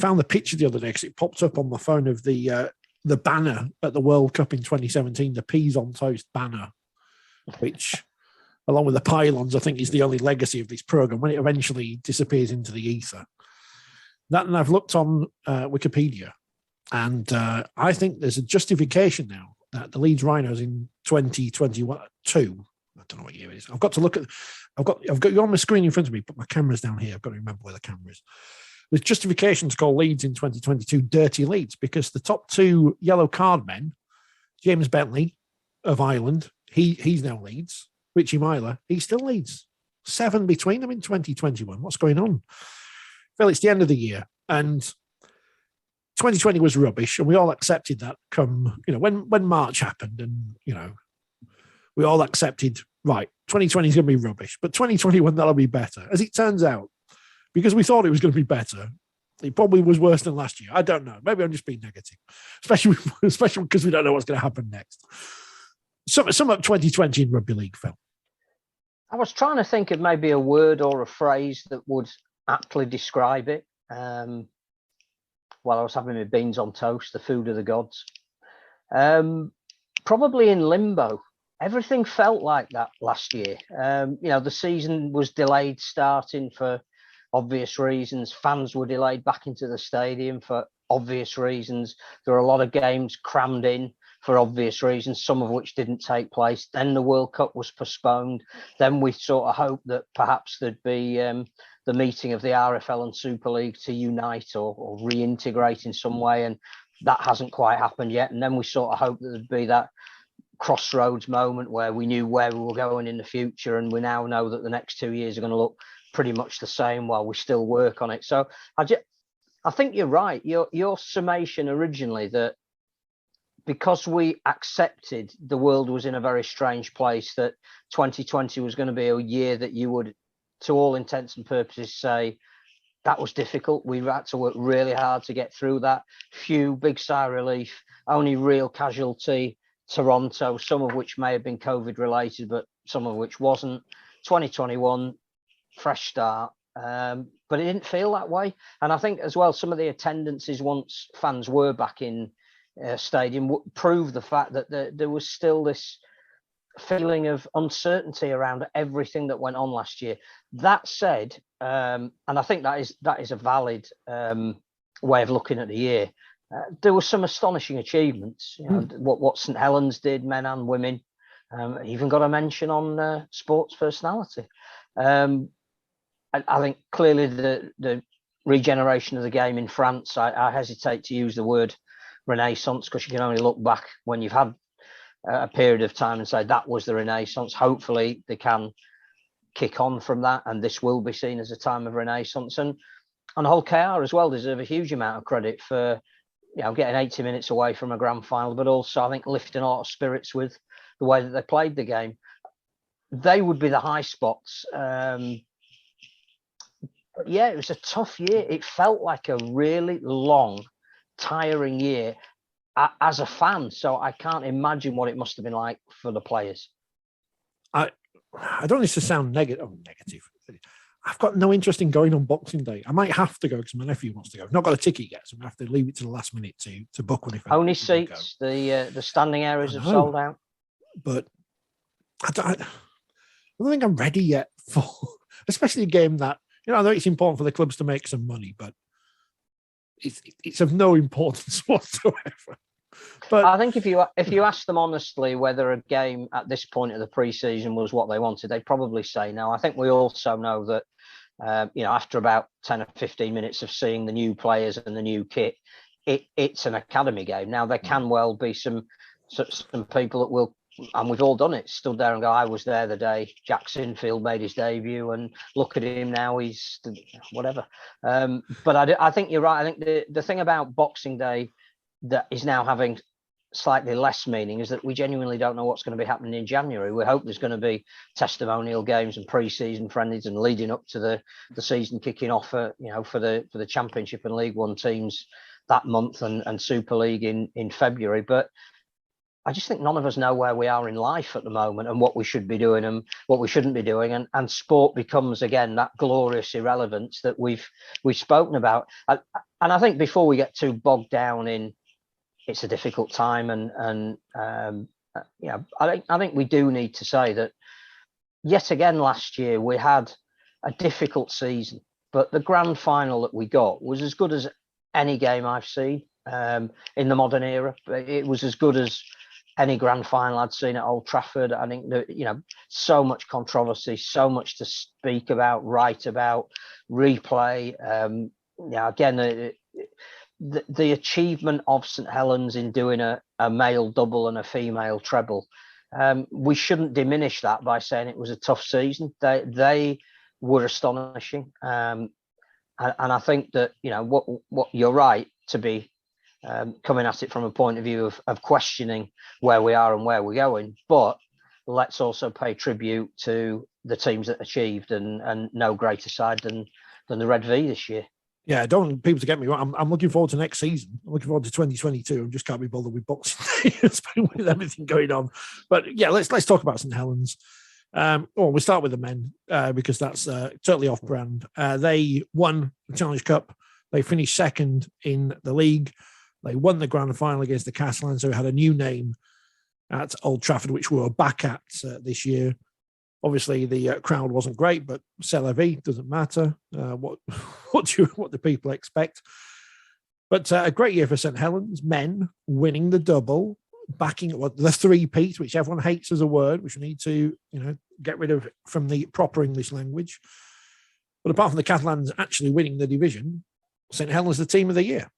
found the picture the other day because it popped up on my phone of the banner at the World Cup in 2017, the peas on toast banner, which, along with the pylons, I think is the only legacy of this program when it eventually disappears into the ether. That, and I've looked on Wikipedia, and I think there's a justification now that the Leeds Rhinos in 2022, I don't know what year it is. I've got to look at. I've got you on my screen in front of me, but my camera's down here. I've got to remember where the camera is. There's justification to call Leeds in 2022 dirty Leeds because the top two yellow card men, James Bentley of Ireland, he's now Leeds. Richie Myler, he's still Leeds. 7 between them in 2021. What's going on? Well, it's the end of the year, and 2020 was rubbish, and we all accepted that. When March happened, and we all accepted, right, 2020 is going to be rubbish, but 2021 that'll be better. As it turns out, because we thought it was going to be better, it probably was worse than last year. I don't know. Maybe I'm just being negative, especially because we don't know what's going to happen next. Sum up 2020 in rugby league, Phil. I was trying to think of maybe a word or a phrase that would aptly describe it. While I was having my beans on toast, the food of the gods. Probably in limbo. Everything felt like that last year. The season was delayed starting for obvious reasons. Fans were delayed back into the stadium for obvious reasons. There were a lot of games crammed in for obvious reasons, some of which didn't take place. Then the World Cup was postponed. Then we sort of hoped that perhaps there'd be the meeting of the RFL and Super League to unite or reintegrate in some way. And that hasn't quite happened yet. And then we sort of hoped that there'd be that crossroads moment where we knew where we were going in the future. And we now know that the next 2 years are going to look pretty much the same while we still work on it. So I think you're right. Your summation originally that because we accepted the world was in a very strange place, that 2020 was going to be a year that you would, to all intents and purposes, say that was difficult. We had to work really hard to get through that. Few, big sigh of relief, only real casualty, Toronto, some of which may have been COVID related, but some of which wasn't. 2021, fresh start. But it didn't feel that way. And I think as well, some of the attendances once fans were back in stadium proved the fact that there was still this feeling of uncertainty around everything that went on last year. That said, and I think that is a valid way of looking at the year. There were some astonishing achievements. What St Helens did, men and women. Even got a mention on sports personality. I think clearly the regeneration of the game in France. I hesitate to use the word renaissance because you can only look back when you've had a period of time and say that was the renaissance. Hopefully they can kick on from that, and this will be seen as a time of renaissance. And Hull KR as well deserve a huge amount of credit for getting 80 minutes away from a grand final, but also I think lifting a lot of spirits with the way that they played the game. They would be the high spots. But yeah, it was a tough year. It felt like a really long, tiring year as a fan. So I can't imagine what it must have been like for the players. I don't want this to sound negative. I've got no interest in going on Boxing Day. I might have to go because my nephew wants to go. I've not got a ticket yet, so I'm going to have to leave it to the last minute to book one. Only seats, the standing areas have sold out. But I don't think I'm ready yet for, especially a game that, I know it's important for the clubs to make some money, but it's of no importance whatsoever. But I think if you ask them honestly whether a game at this point of the pre-season was what they wanted, they'd probably say no. I think we also know that after about 10 or 15 minutes of seeing the new players and the new kit, it's an academy game. Now there can well be some people that will, and we've all done it, stood there and go, I was there the day Jack Sinfield made his debut, and look at him now, he's whatever. But I think you're right. I think the thing about Boxing Day that is now having slightly less meaning is that we genuinely don't know what's going to be happening in January. We hope there's going to be testimonial games and pre-season friendlies and leading up to the season kicking off for the Championship and League One teams that month and Super League in February. But I just think none of us know where we are in life at the moment and what we should be doing and what we shouldn't be doing. And sport becomes, again, that glorious irrelevance that we've spoken about. And I think before we get too bogged down in it's a difficult time and I think we do need to say that yet again last year we had a difficult season, but the grand final that we got was as good as any game I've seen in the modern era. It was as good as any grand final I'd seen at Old Trafford. I think that, so much controversy, so much to speak about, write about, replay. Again, the achievement of St Helens in doing a male double and a female treble, we shouldn't diminish that by saying it was a tough season. They were astonishing, and I think that what you're right to be coming at it from a point of view of questioning where we are and where we're going, but let's also pay tribute to the teams that achieved, and no greater side than the Red V this year. Yeah, I don't want people to get me wrong. I'm looking forward to next season. I'm looking forward to 2022. I just can't be bothered with Boxing Day with everything going on. But yeah, let's talk about St Helens. We'll start with the men because that's totally off brand. They won the Challenge Cup. They finished second in the league. They won the grand final against the Castellans, who had a new name at Old Trafford, which we were back at this year. Obviously, the crowd wasn't great, but c'est la vie, doesn't matter. What do people expect? But a great year for St Helens men, winning the double, backing the three-peat, which everyone hates as a word, which we need to get rid of from the proper English language. But apart from the Catalans actually winning the division, St Helens the team of the year.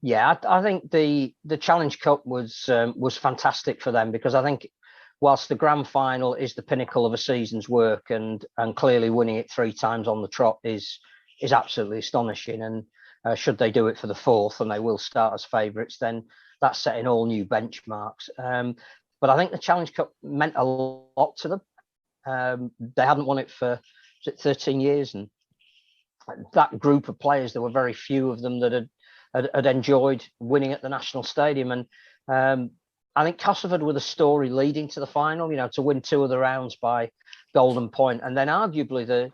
Yeah, I think the Challenge Cup was fantastic for them, because I think whilst the grand final is the pinnacle of a season's work, and clearly winning it 3 times on the trot is absolutely astonishing. And should they do it for the 4th, and they will start as favourites, then that's setting all new benchmarks. But I think the Challenge Cup meant a lot to them. They hadn't won it for 13 years, and that group of players, there were very few of them that had enjoyed winning at the National Stadium. And I think Castleford were the story leading to the final, to win 2 of the rounds by golden point, and then arguably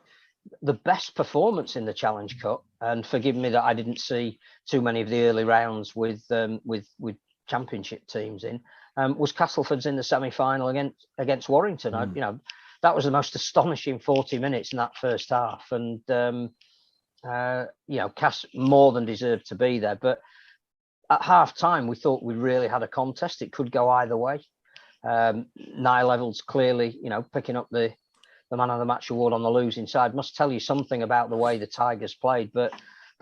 the best performance in the Challenge Cup. And forgive me that I didn't see too many of the early rounds with championship teams in, was Castleford's in the semi-final against Warrington. That was the most astonishing 40 minutes in that first half, and Cass more than deserved to be there. But at half time, we thought we really had a contest. It could go either way. Niall Evans clearly, picking up the man of the match award on the losing side must tell you something about the way the Tigers played. But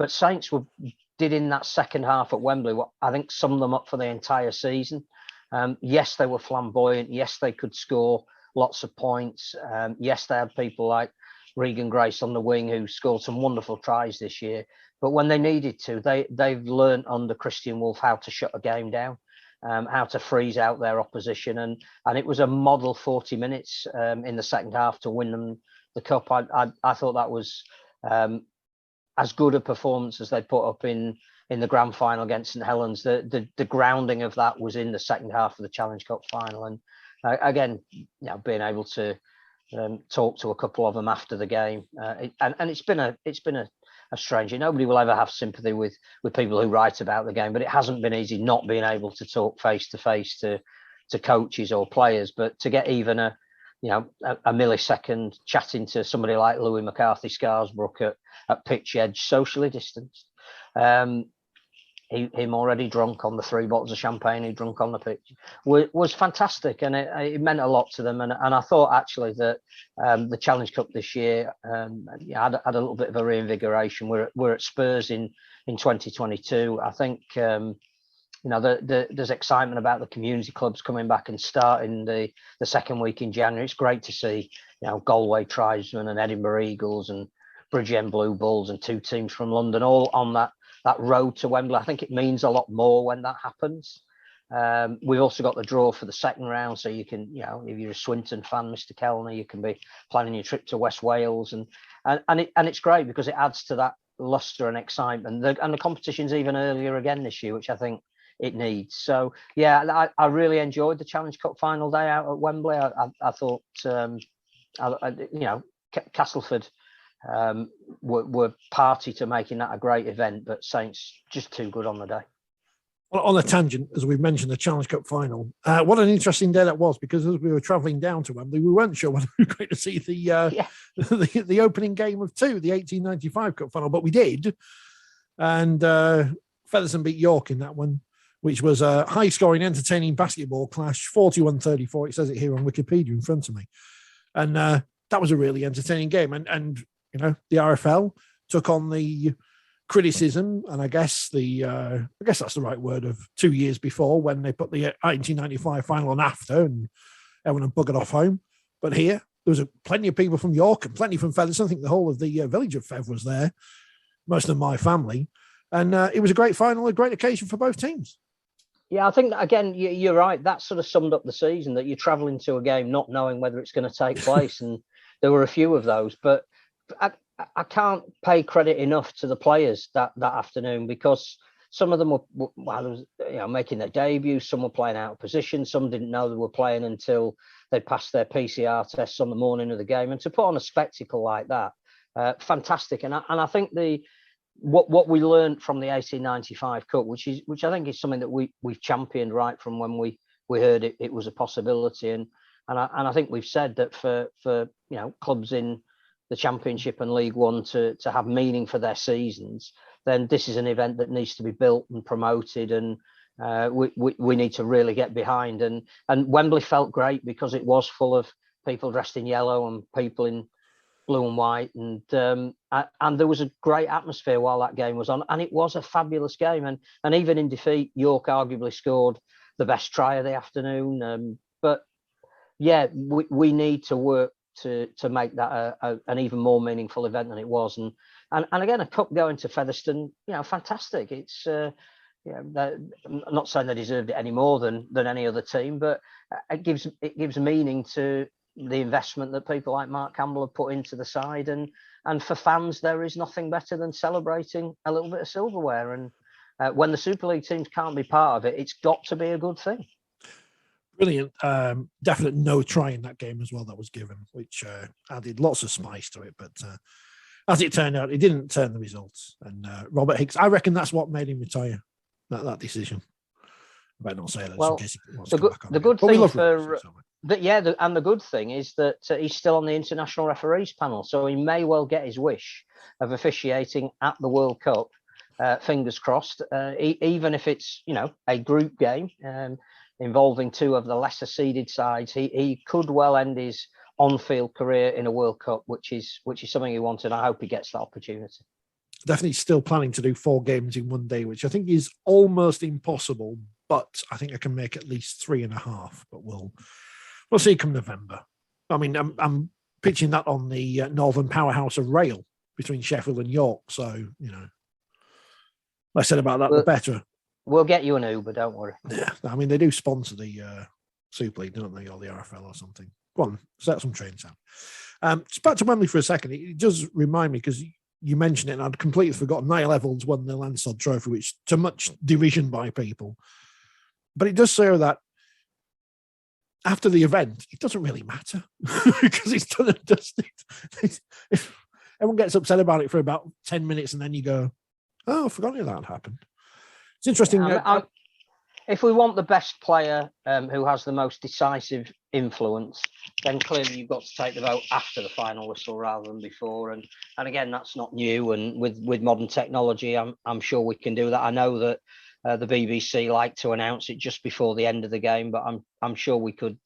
Saints did in that second half at Wembley what I think summed them up for the entire season. Yes, they were flamboyant. Yes, they could score lots of points. Yes, they had people like Regan Grace on the wing who scored some wonderful tries this year. But when they needed to, they've learned under Christian Wolff how to shut a game down, how to freeze out their opposition. And it was a model 40 minutes in the second half to win them the cup. I thought that was as good a performance as they put up in the grand final against St Helens. The grounding of that was in the second half of the Challenge Cup final. And again, being able to talk to a couple of them after the game, and it's been a strange. Nobody will ever have sympathy with people who write about the game, but it hasn't been easy not being able to talk face to face to coaches or players. But to get even a millisecond chatting to somebody like Louis McCarthy Scarsbrook at pitch edge, socially distanced, him already drunk on the 3 bottles of champagne he drunk on the pitch, was fantastic, and it meant a lot to them. And I thought actually that the Challenge Cup this year had a little bit of a reinvigoration. We're at Spurs in 2022. I think there's excitement about the community clubs coming back and starting the second week in January. It's great to see Galway Tribesmen and Edinburgh Eagles and Bridgend Blue Bulls and 2 teams from London all on that road to Wembley. I think it means a lot more when that happens. We've also got the draw for the second round, so you can, if you're a Swinton fan, Mr. Kellner, you can be planning your trip to West Wales, and it's great because it adds to that lustre and excitement. And the competition's even earlier again this year, which I think it needs. So yeah, I really enjoyed the Challenge Cup final day out at Wembley. I thought Castleford were party to making that a great event, but Saints just too good on the day. Well, on a tangent, as we've mentioned, the Challenge Cup final. What an interesting day that was, because as we were travelling down to Wembley, we weren't sure whether we were going to see the opening game of the 1895 Cup final, but we did. And Featherstone beat York in that one, which was a high-scoring, entertaining basketball clash, 41-34. It says it here on Wikipedia in front of me. And that was a really entertaining game. And the RFL took on the criticism, and I guess that's the right word, of 2 years before, when they put the 1895 final on after and everyone had buggered off home. But here there was plenty of people from York and plenty from Featherstone. I think the whole of the village of Fev was there, most of my family, and it was a great final, a great occasion for both teams. Yeah, I think that, again, you're right. That sort of summed up the season, that you're travelling to a game not knowing whether it's going to take place, and there were a few of those. But I can't pay credit enough to the players that afternoon, because some of them were making their debut. Some were playing out of position. Some didn't know they were playing until they passed their PCR tests on the morning of the game. And to put on a spectacle like that, fantastic. And I think what we learned from the 1895 Cup, which I think is something that we've championed right from when we heard it was a possibility. And I think we've said that for clubs in the Championship and League One to have meaning for their seasons, then this is an event that needs to be built and promoted, and we need to really get behind. And Wembley felt great because it was full of people dressed in yellow and people in blue and white, and there was a great atmosphere while that game was on, and it was a fabulous game. And even in defeat, York arguably scored the best try of the afternoon. But yeah, we need to work to make that an even more meaningful event than it was. And again, a cup going to Featherstone, fantastic. It's I'm not saying they deserved it any more than any other team, but it gives meaning to the investment that people like Mark Campbell have put into the side, and for fans, there is nothing better than celebrating a little bit of silverware. And when the Super League teams can't be part of it, it's got to be a good thing. Brilliant. Definite no try in that game as well that was given, which added lots of spice to it. But as it turned out, it didn't turn the results. And Robert Hicks, I reckon that's what made him retire, that decision. I better not say that. Well, in case he wants the to come back on good again. thing for and the good thing is that he's still on the international referees panel, so he may well get his wish of officiating at the World Cup. Fingers crossed. Even if it's a group game involving two of the lesser seeded sides, he could well end his on-field career in a World Cup, which is something he wanted. I hope he gets that opportunity. Definitely still planning to do 4 games in one day, which I think is almost impossible, but I think I can make at least 3.5. But we'll see come November. I mean, I'm pitching that on the northern powerhouse of rail between Sheffield and York. So, less said about that, the better. We'll get you an Uber, don't worry. Yeah, I mean, they do sponsor the Super League, don't they, or the RFL or something. Go on, set some trains out. Just back to Wembley for a second. It does remind me, because you mentioned it, and I'd completely forgotten, Niall Evans won the Lansdowne Trophy, which to much derision by people. But it does say that after the event, it doesn't really matter because it's done and dusted. Everyone gets upset about it for about 10 minutes, and then you go, oh, I forgot that happened. It's interesting. If we want the best player who has the most decisive influence, then clearly you've got to take the vote after the final whistle rather than before. And again, that's not new. And with modern technology, I'm sure we can do that. I know that the BBC like to announce it just before the end of the game, but I'm sure we could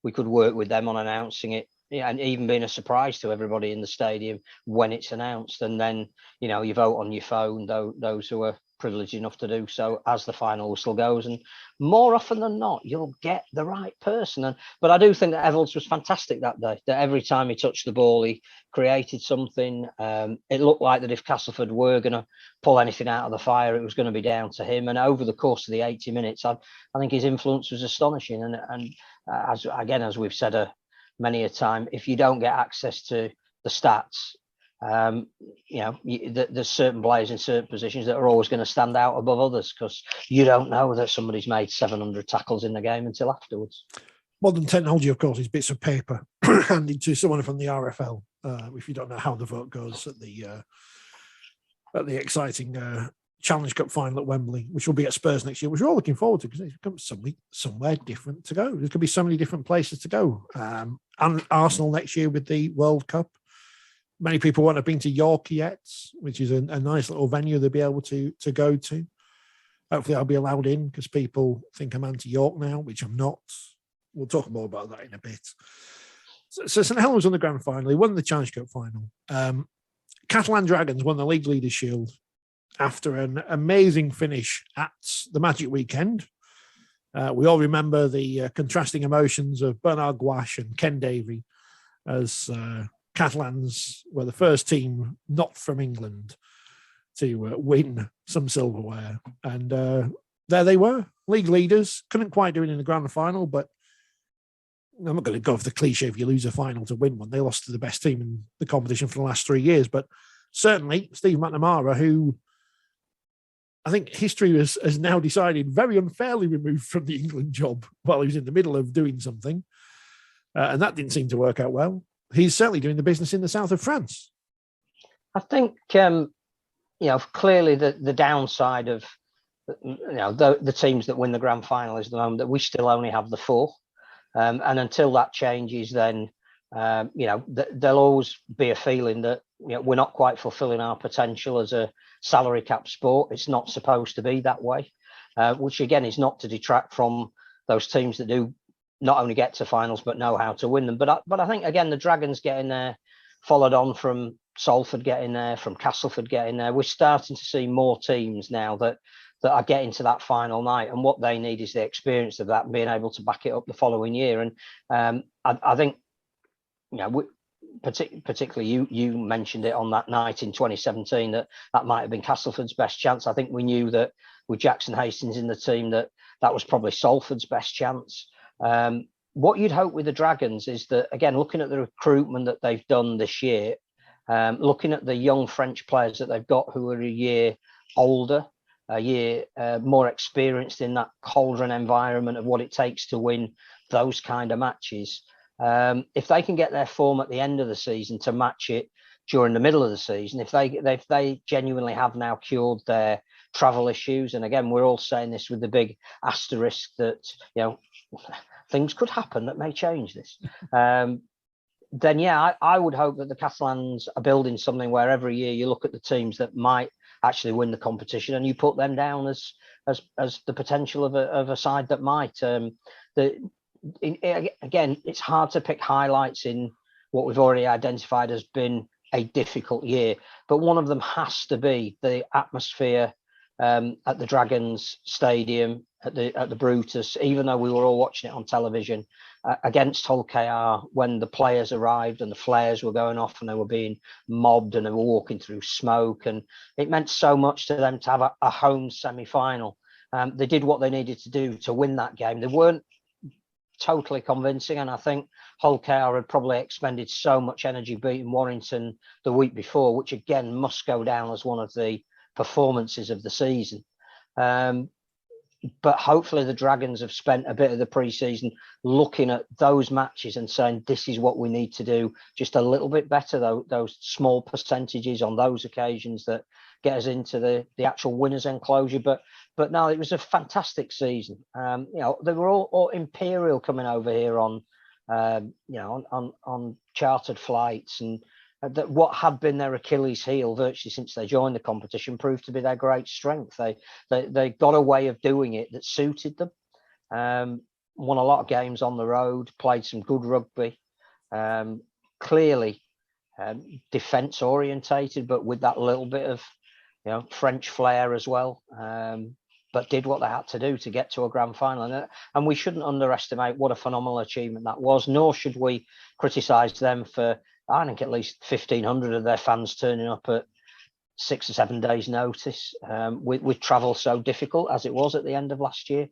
work with them on announcing it. Yeah, and even being a surprise to everybody in the stadium when it's announced, and then you vote on your phone. Those who are privileged enough to do so as the final whistle goes, and more often than not, you'll get the right person. But I do think that Evans was fantastic that day. That every time he touched the ball, he created something. It looked like that if Castleford were going to pull anything out of the fire, it was going to be down to him. And over the course of the 80 minutes, I think his influence was astonishing. And as we've said many a time, if you don't get access to the stats, There's certain players in certain positions that are always going to stand out above others because you don't know that somebody's made 700 tackles in the game until afterwards. Modern technology, of course, is bits of paper handed to someone from the RFL. If you don't know how the vote goes at the exciting Challenge Cup final at Wembley, which will be at Spurs next year, which we're all looking forward to because it's become somewhere different to go. There's going to be so many different places to go. And Arsenal next year with the World Cup. Many people won't have been to York yet, which is a nice little venue they'll be able to go to. Hopefully I'll be allowed in because people think I'm anti-York now, which I'm not. We'll talk more about that in a bit. So St Helens won the grand final. He won the Challenge Cup final. Catalan Dragons won the League Leaders' Shield after an amazing finish at the Magic Weekend. We all remember the contrasting emotions of Bernard Gouache and Ken Davey as Catalans were the first team not from England to win some silverware. And there they were, league leaders. Couldn't quite do it in the grand final, but I'm not going to go for the cliche if you lose a final to win one. They lost to the best team in the competition for the last 3 years. But certainly Steve McNamara, who I think history has now decided very unfairly removed from the England job while he was in the middle of doing something. And that didn't seem to work out well. He's certainly doing the business in the south of France. I think, clearly the downside of, the teams that win the grand final is the moment that we still only have the 4. And until that changes, then, there'll always be a feeling that, we're not quite fulfilling our potential as a salary cap sport. It's not supposed to be that way, which again is not to detract from those teams that do not only get to finals, but know how to win them. But I think, again, the Dragons getting there, followed on from Salford getting there, from Castleford getting there. We're starting to see more teams now that are getting to that final night. And what they need is the experience of that and being able to back it up the following year. And I think, particularly you mentioned it on that night in 2017, that might have been Castleford's best chance. I think we knew that with Jackson Hastings in the team, that was probably Salford's best chance. What you'd hope with the Dragons is that, again, looking at the recruitment that they've done this year, looking at the young French players that they've got who are a year older, a year more experienced in that cauldron environment of what it takes to win those kind of matches. If they can get their form at the end of the season to match it during the middle of the season, if they genuinely have now cured their travel issues, and again, we're all saying this with the big asterisk that, things could happen that may change this. Then, I would hope that the Catalans are building something where every year you look at the teams that might actually win the competition and you put them down as the potential of a side that might. Again, it's hard to pick highlights in what we've already identified as been a difficult year, but one of them has to be the atmosphere at the Dragons Stadium, at the Brutus, even though we were all watching it on television, against Hull KR, when the players arrived and the flares were going off and they were being mobbed and they were walking through smoke, and it meant so much to them to have a home semi-final. They did what they needed to do to win that game. They weren't totally convincing, and I think Hull KR had probably expended so much energy beating Warrington the week before, which again must go down as one of the performances of the season. But hopefully the Dragons have spent a bit of the pre-season looking at those matches and saying, this is what we need to do just a little bit better, though, those small percentages on those occasions that get us into the actual winners' enclosure. But no, it was a fantastic season. They were all Imperial coming over here on chartered flights, and that what had been their Achilles heel virtually since they joined the competition proved to be their great strength. They got a way of doing it that suited them. Won a lot of games on the road, played some good rugby, clearly defence orientated, but with that little bit of French flair as well. But did what they had to do to get to a grand final. And we shouldn't underestimate what a phenomenal achievement that was, nor should we criticise them for, I think, at least 1,500 of their fans turning up at 6 or 7 days' notice, with travel so difficult as it was at the end of last year.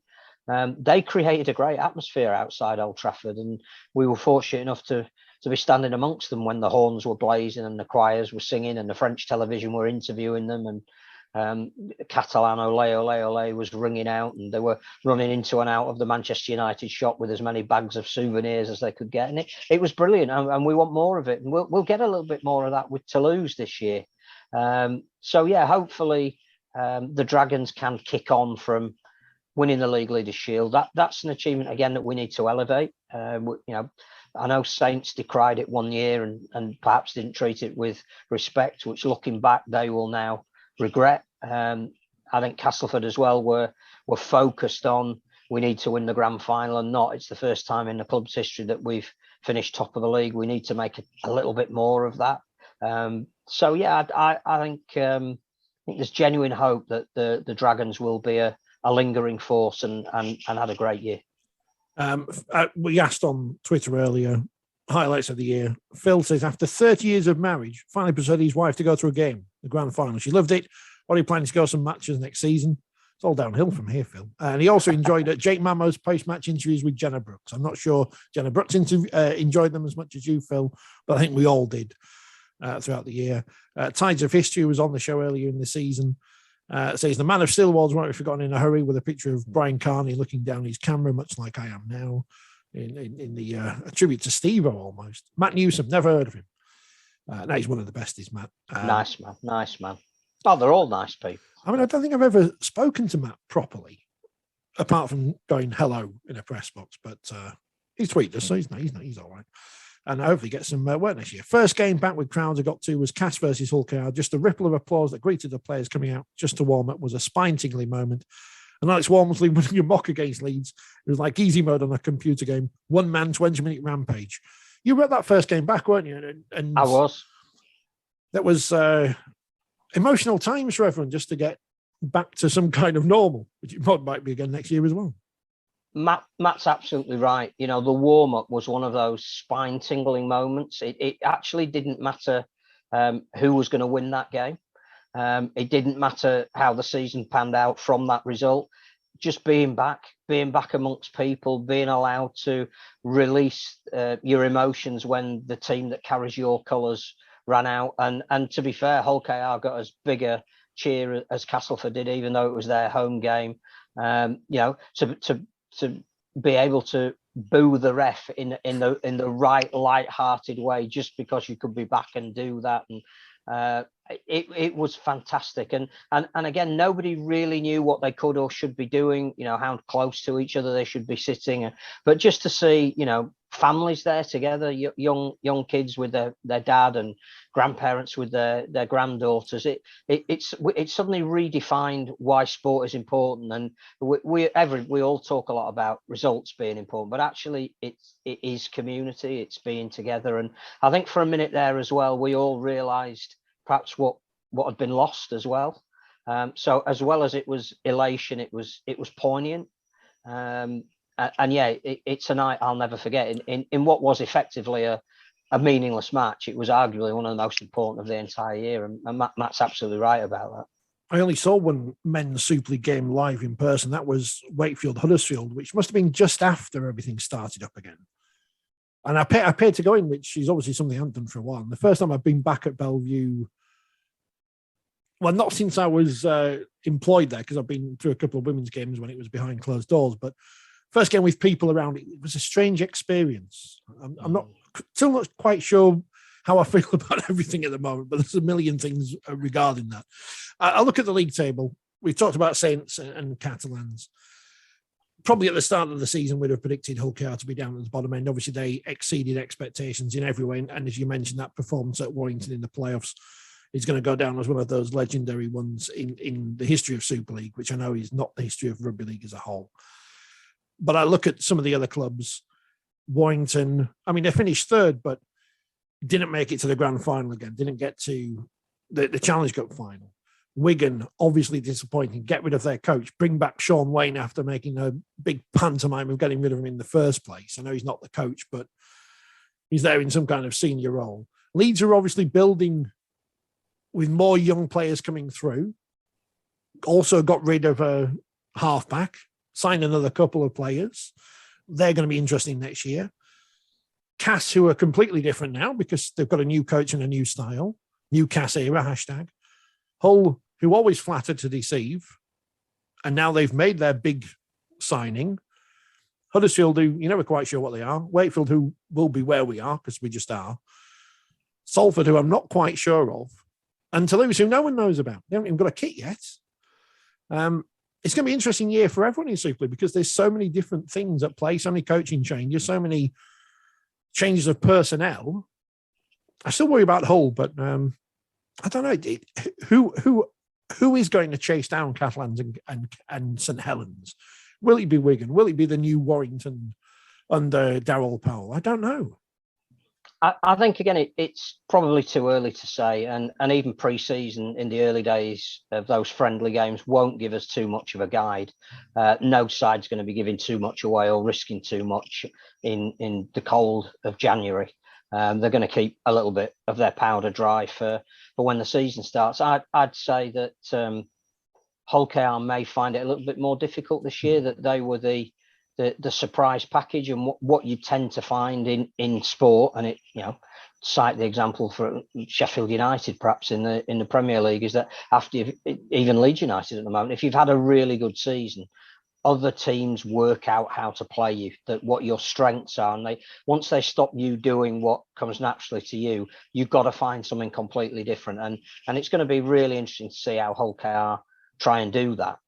They created a great atmosphere outside Old Trafford, and we were fortunate enough to be standing amongst them when the horns were blazing and the choirs were singing and the French television were interviewing them, and Catalan ole ole ole was ringing out, and they were running into and out of the Manchester United shop with as many bags of souvenirs as they could get, and it was brilliant, and we want more of it, and we'll get a little bit more of that with Toulouse this year. So yeah, hopefully the Dragons can kick on from winning the League Leaders Shield. That's an achievement again that we need to elevate. I know Saints decried it one year and perhaps didn't treat it with respect, which looking back they will now regret. I think Castleford as well were focused on, we need to win the grand final, and not, it's the first time in the club's history that we've finished top of the league. We need to make a little bit more of that. So yeah, I think there's genuine hope that the Dragons will be a lingering force and had a great year. We asked on Twitter earlier, highlights of the year. Phil says, after 30 years of marriage, finally persuaded his wife to go through a game, the grand final. She loved it. Already planning to go some matches next season. It's all downhill from here, Phil. And he also enjoyed Jake Mamo's post-match interviews with Jenna Brooks. I'm not sure Jenna Brooks enjoyed them as much as you, Phil, but I think we all did throughout the year. Tides of History was on the show earlier in the season. Says the man of still walls won't be forgotten in a hurry, with a picture of Brian Carney looking down his camera, much like I am now, in the a tribute to Steve-O almost. Matt Newsom, never heard of him. No, he's one of the best, is Matt. Nice man. Oh, they're all nice people. I mean, I don't think I've ever spoken to Matt properly, apart from going hello in a press box, but he's tweeted us, so he's all right. And hopefully get some work next year. First game back with crowds I got to was Cass versus Hull KR. Just a ripple of applause that greeted the players coming out just to warm up was a spine-tingling moment. And Alex Walmsley winning a mock against Leeds. It was like easy mode on a computer game. One man, 20-minute rampage. You were at that first game back, weren't you? And I was. That was emotional times for everyone just to get back to some kind of normal, which it might be again next year as well. Matt's absolutely right. You know, the warm-up was one of those spine-tingling moments. It actually didn't matter who was going to win that game. It didn't matter how the season panned out from that result. Just being back amongst people, being allowed to release your emotions when the team that carries your colours ran out. And to be fair, Hull KR got as big a cheer as Castleford did, even though it was their home game. To be able to boo the ref in the right light-hearted way just because you could be back and do that, and it was fantastic. And again, nobody really knew what they could or should be doing, you know, how close to each other they should be sitting, but just to see, you know, families there together, young kids with their dad and grandparents with their granddaughters, it suddenly redefined why sport is important. And we all talk a lot about results being important, but actually it is community, it's being together. And I think for a minute there as well, we all realized perhaps what had been lost as well. So as well as it was elation, it was poignant. And yeah, it's a night I'll never forget. In what was effectively a meaningless match, it was arguably one of the most important of the entire year. And Matt's absolutely right about that. I only saw one men's Super League game live in person. That was Wakefield Huddersfield, which must have been just after everything started up again. And I paid to go in, which is obviously something I haven't done for a while. And the first time I've been back at Bellevue, well, not since I was employed there, because I've been through a couple of women's games when it was behind closed doors, but first game with people around, it was a strange experience. I'm still not quite sure how I feel about everything at the moment, but there's a million things regarding that. I look at the league table. We've talked about Saints and Catalans. Probably at the start of the season, we'd have predicted Hull KR to be down at the bottom end. Obviously, they exceeded expectations in every way. And as you mentioned, that performance at Warrington in the playoffs is going to go down as one of those legendary ones in the history of Super League, which I know is not the history of rugby league as a whole. But I look at some of the other clubs, Warrington, I mean, they finished third, but didn't make it to the grand final again, didn't get to the Challenge Cup final. Wigan, obviously disappointing, get rid of their coach, bring back Sean Wayne after making a big pantomime of getting rid of him in the first place. I know he's not the coach, but he's there in some kind of senior role. Leeds are obviously building with more young players coming through. Also got rid of a halfback, signed another couple of players. They're going to be interesting next year. Cass, who are completely different now because they've got a new coach and a new style, new Cass era hashtag. Hull, who always flattered to deceive, and now they've made their big signing. Huddersfield, who you're never quite sure what they are. Wakefield, who will be where we are because we just are. Salford, who I'm not quite sure of. And Toulouse, who no one knows about. They haven't even got a kit yet. It's going to be an interesting year for everyone in Super League because there's so many different things at play, so many coaching changes, so many changes of personnel. I still worry about Hull, but I don't know. Who is going to chase down Catalans and St Helens? Will it be Wigan? Will it be the new Warrington under Darryl Powell? I don't know. I think, again, it's probably too early to say. And even pre-season in the early days of those friendly games won't give us too much of a guide. No side's going to be giving too much away or risking too much in the cold of January. They're going to keep a little bit of their powder dry for when the season starts. I'd say that Hull KR may find it a little bit more difficult this year, that they were the surprise package, and what you tend to find in sport, and cite the example for Sheffield United perhaps in the Premier League, is that after even Leeds United at the moment, if you've had a really good season, other teams work out how to play you, that what your strengths are, and once they stop you doing what comes naturally to you, you've got to find something completely different, and it's going to be really interesting to see how Hull KR try and do that.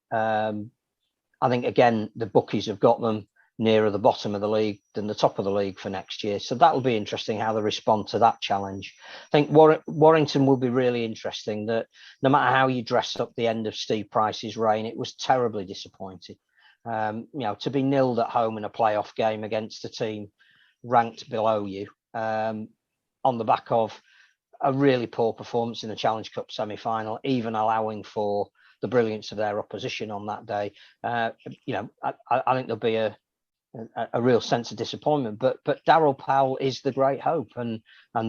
I think, again, the bookies have got them nearer the bottom of the league than the top of the league for next year. So that'll be interesting how they respond to that challenge. I think Warrington will be really interesting, that no matter how you dress up the end of Steve Price's reign, it was terribly disappointing. To be nilled at home in a playoff game against a team ranked below you on the back of a really poor performance in the Challenge Cup semi-final, even allowing for the brilliance of their opposition on that day. I think there'll be a real sense of disappointment, but Darryl Powell is the great hope, and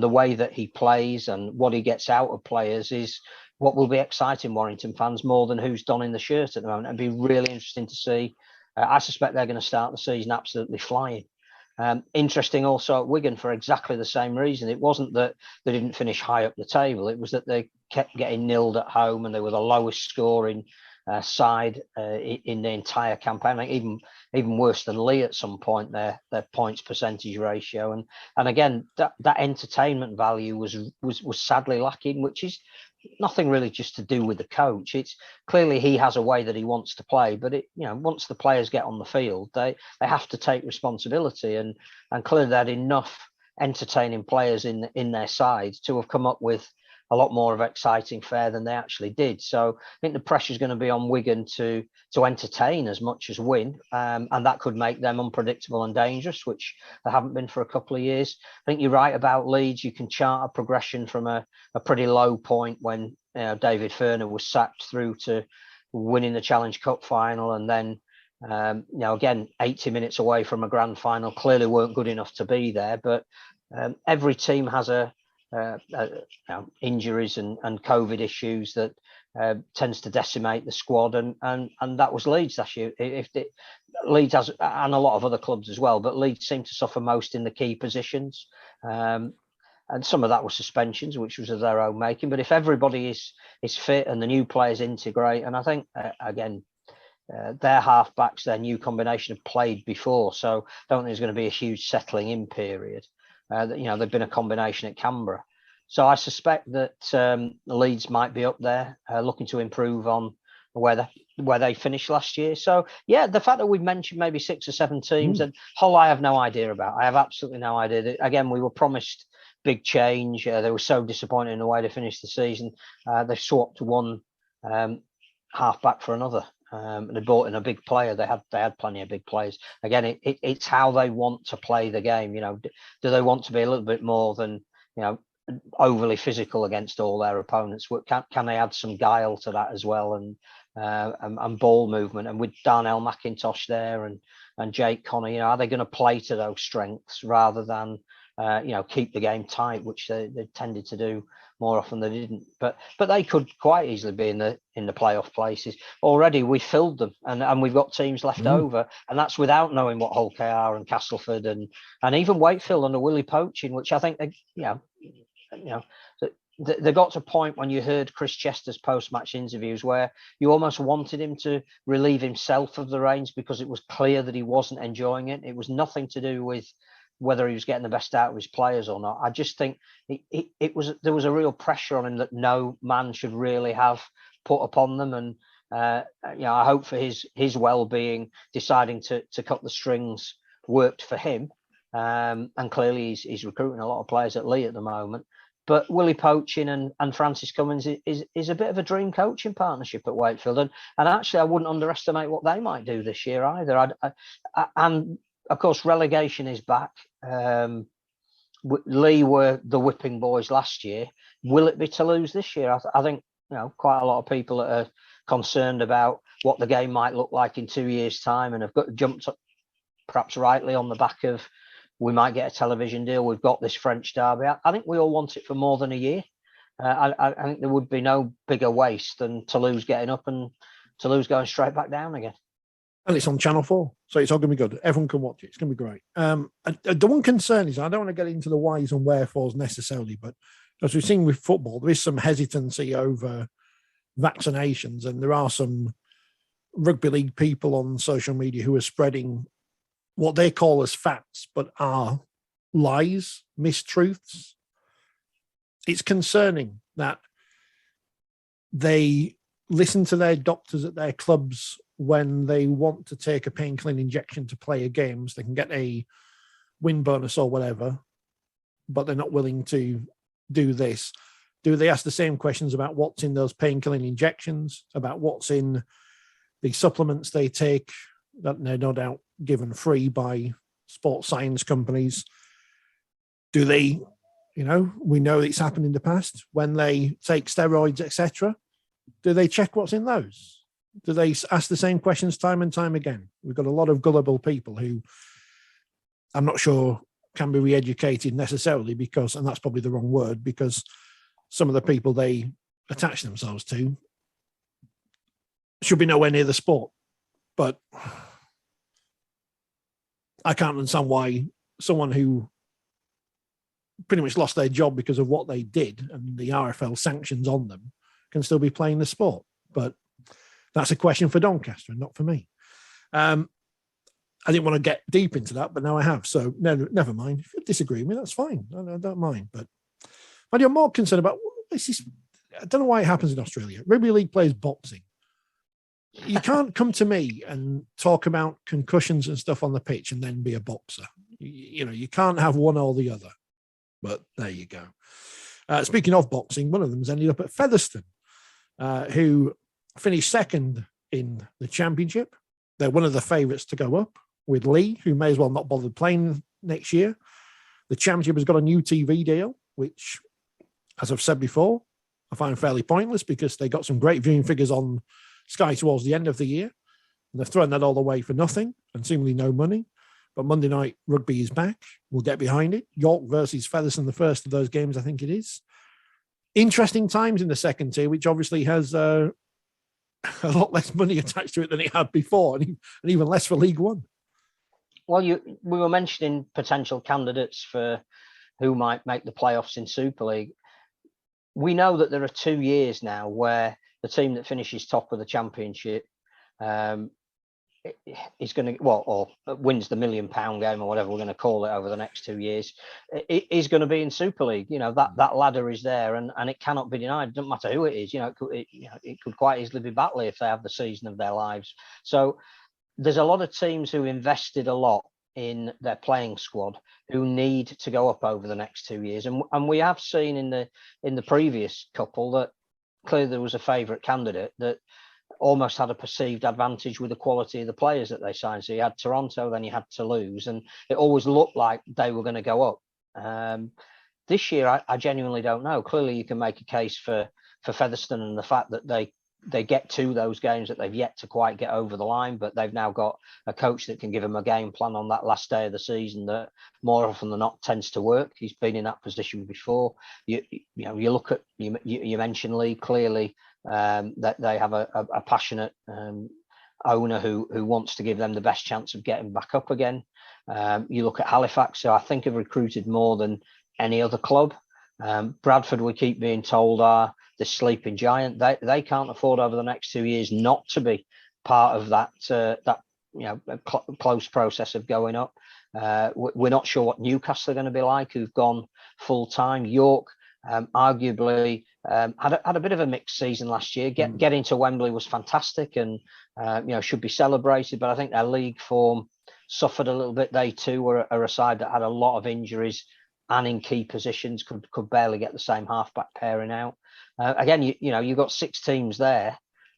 the way that he plays and what he gets out of players is what will be exciting Warrington fans more than who's donning the shirt at the moment. It'd be really interesting to see. I suspect they're going to start the season absolutely flying. Interesting also at Wigan for exactly the same reason. It wasn't that they didn't finish high up the table, it was that they kept getting nilled at home, and they were the lowest scoring side in the entire campaign. I think even worse than Lee at some point, their points percentage ratio, and again that entertainment value was sadly lacking, which is nothing really just to do with the coach. It's clearly he has a way that he wants to play, but once the players get on the field, they have to take responsibility, and clearly they had enough entertaining players in their sides to have come up with a lot more of exciting fare than they actually did. So I think the pressure is going to be on Wigan to entertain as much as win, and that could make them unpredictable and dangerous, which they haven't been for a couple of years. I think you're right about Leeds. You can chart a progression from a pretty low point when David Furner was sacked through to winning the Challenge Cup final, and then again 80 minutes away from a grand final. Clearly weren't good enough to be there, but every team has injuries and COVID issues that tends to decimate the squad, and that was Leeds last year. Leeds has, and a lot of other clubs as well, but Leeds seem to suffer most in the key positions, and some of that was suspensions, which was of their own making. But if everybody is fit and the new players integrate, and I think again their halfbacks, their new combination have played before, so I don't think there's going to be a huge settling in period. They've been a combination at Canberra. So I suspect that Leeds might be up there looking to improve on where they finished last year. So, yeah, the fact that we've mentioned maybe 6 or 7 teams, and Hull I have no idea about. I have absolutely no idea. Again, we were promised big change. They were so disappointed in the way they finished the season. They swapped one half-back for another. They brought in a big player. They had plenty of big players. Again, it's how they want to play the game. Do they want to be a little bit more than overly physical against all their opponents? Can they add some guile to that as well, and ball movement? And with Darnell McIntosh there and Jake Connor, are they going to play to those strengths rather than keep the game tight, which they tended to do more often than they didn't. But they could quite easily be in the playoff places. Already we filled them, and we've got teams left over, and that's without knowing what Hull KR and Castleford and even Wakefield under Willie Poaching, which I think they got to a point when you heard Chris Chester's post-match interviews where you almost wanted him to relieve himself of the reins because it was clear that he wasn't enjoying it. It was nothing to do with whether he was getting the best out of his players or not. I just think there was a real pressure on him that no man should really have put upon them. And I hope for his well-being, deciding to cut the strings worked for him. And clearly he's recruiting a lot of players at Lee at the moment. But Willie Poaching and Francis Cummins is a bit of a dream coaching partnership at Wakefield. And actually, I wouldn't underestimate what they might do this year either. And, of course, relegation is back. Lee were the whipping boys last year. Will it be Toulouse this year? I think quite a lot of people that are concerned about what the game might look like in 2 years' time and have jumped up, perhaps rightly, on the back of we might get a television deal. We've got this French derby. I think we all want it for more than a year. I think there would be no bigger waste than Toulouse getting up and Toulouse going straight back down again. And it's on Channel 4, so it's all going to be good. Everyone can watch it. It's going to be great. The one concern is, I don't want to get into the whys and wherefores necessarily, but as we've seen with football, there is some hesitancy over vaccinations, and there are some rugby league people on social media who are spreading what they call as facts, but are lies, mistruths. It's concerning that they listen to their doctors at their clubs when they want to take a painkilling injection to play a game so they can get a win bonus or whatever, but they're not willing to do this. Do they ask the same questions about what's in those painkilling injections, about what's in the supplements they take that they're no doubt given free by sports science companies? Do they, we know it's happened in the past when they take steroids, etc. Do they check what's in those? Do they ask the same questions time and time again? We've got a lot of gullible people who I'm not sure can be re-educated necessarily because, and that's probably the wrong word, because some of the people they attach themselves to should be nowhere near the sport. But I can't understand why someone who pretty much lost their job because of what they did and the RFL sanctions on them can still be playing the sport. But that's a question for Doncaster and not for me. I didn't want to get deep into that, but now I have. So never mind. If you disagree with me, that's fine. I don't mind. But you're more concerned about this. I don't know why it happens in Australia. Rugby league plays boxing. You can't come to me and talk about concussions and stuff on the pitch and then be a boxer. You can't have one or the other. But there you go. Speaking of boxing, one of them's ended up at Featherstone, who finished second in the championship. They're one of the favourites to go up with Lee, who may as well not bother playing next year. The championship has got a new TV deal, which, as I've said before, I find fairly pointless because they got some great viewing figures on Sky towards the end of the year, and they've thrown that all away for nothing and seemingly no money. But Monday night rugby is back. We'll get behind it. York versus Featherstone, the first of those games, I think it is. Interesting times in the second tier, which obviously has a lot less money attached to it than it had before, and even less for League One. Well, we were mentioning potential candidates for who might make the playoffs in Super League. We know that there are 2 years now where the team that finishes top of the championship is going to, or wins the £1 million game or whatever we're going to call it over the next 2 years, it is going to be in Super League. That ladder is there, and it cannot be denied. It doesn't matter who it is. It could quite easily be Batley if they have the season of their lives. So there's a lot of teams who invested a lot in their playing squad who need to go up over the next 2 years, and we have seen in the previous couple that clearly there was a favourite candidate that almost had a perceived advantage with the quality of the players that they signed. So you had Toronto, then you had Toulouse, and it always looked like they were going to go up. This year, I genuinely don't know. Clearly, you can make a case for Featherstone and the fact that they they get to those games that they've yet to quite get over the line, but they've now got a coach that can give them a game plan on that last day of the season that more often than not tends to work. He's been in that position before. You look at, you mentioned Lee, clearly that they have a passionate owner who wants to give them the best chance of getting back up again. You look at Halifax, who I think have recruited more than any other club. Bradford, we keep being told, are the sleeping giant. They can't afford over the next 2 years not to be part of that close process of going up. We're not sure what Newcastle are going to be like, who've gone full time. York, arguably, had a bit of a mixed season last year. Getting to Wembley was fantastic, and should be celebrated. But I think their league form suffered a little bit. They too are a side that had a lot of injuries and in key positions could barely get the same halfback pairing out. Again, you've got 6 teams there,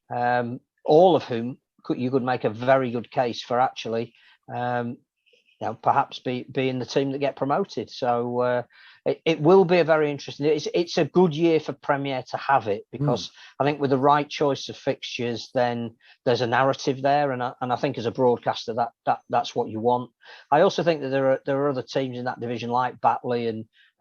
all of whom you could make a very good case for actually, perhaps being the team that get promoted. So it will be a very interesting. It's a good year for Premier to have it, because I think with the right choice of fixtures, then there's a narrative there, and I think as a broadcaster that's what you want. I also think that there are other teams in that division like Batley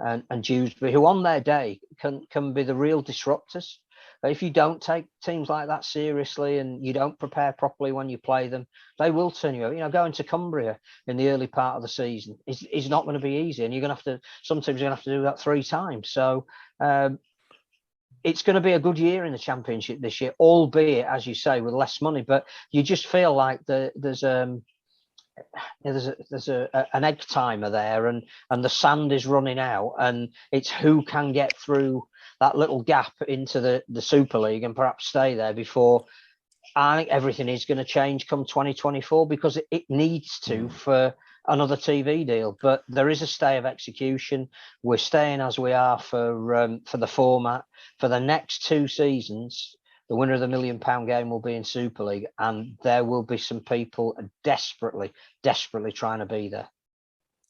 and Dewsbury who on their day can be the real disruptors. If you don't take teams like that seriously and you don't prepare properly when you play them, they will turn you over. Going to Cumbria in the early part of the season is not going to be easy, and sometimes you're going to have to do that 3 times. So it's going to be a good year in the Championship this year, albeit, as you say, with less money. But you just feel like there's an egg timer there, and the sand is running out, and it's who can get through that little gap into the Super League and perhaps stay there before. I think everything is going to change come 2024, because it needs to for another TV deal. But there is a stay of execution. We're staying as we are for the format for the next 2 seasons. The winner of the £1 million game will be in Super League, and there will be some people desperately trying to be there.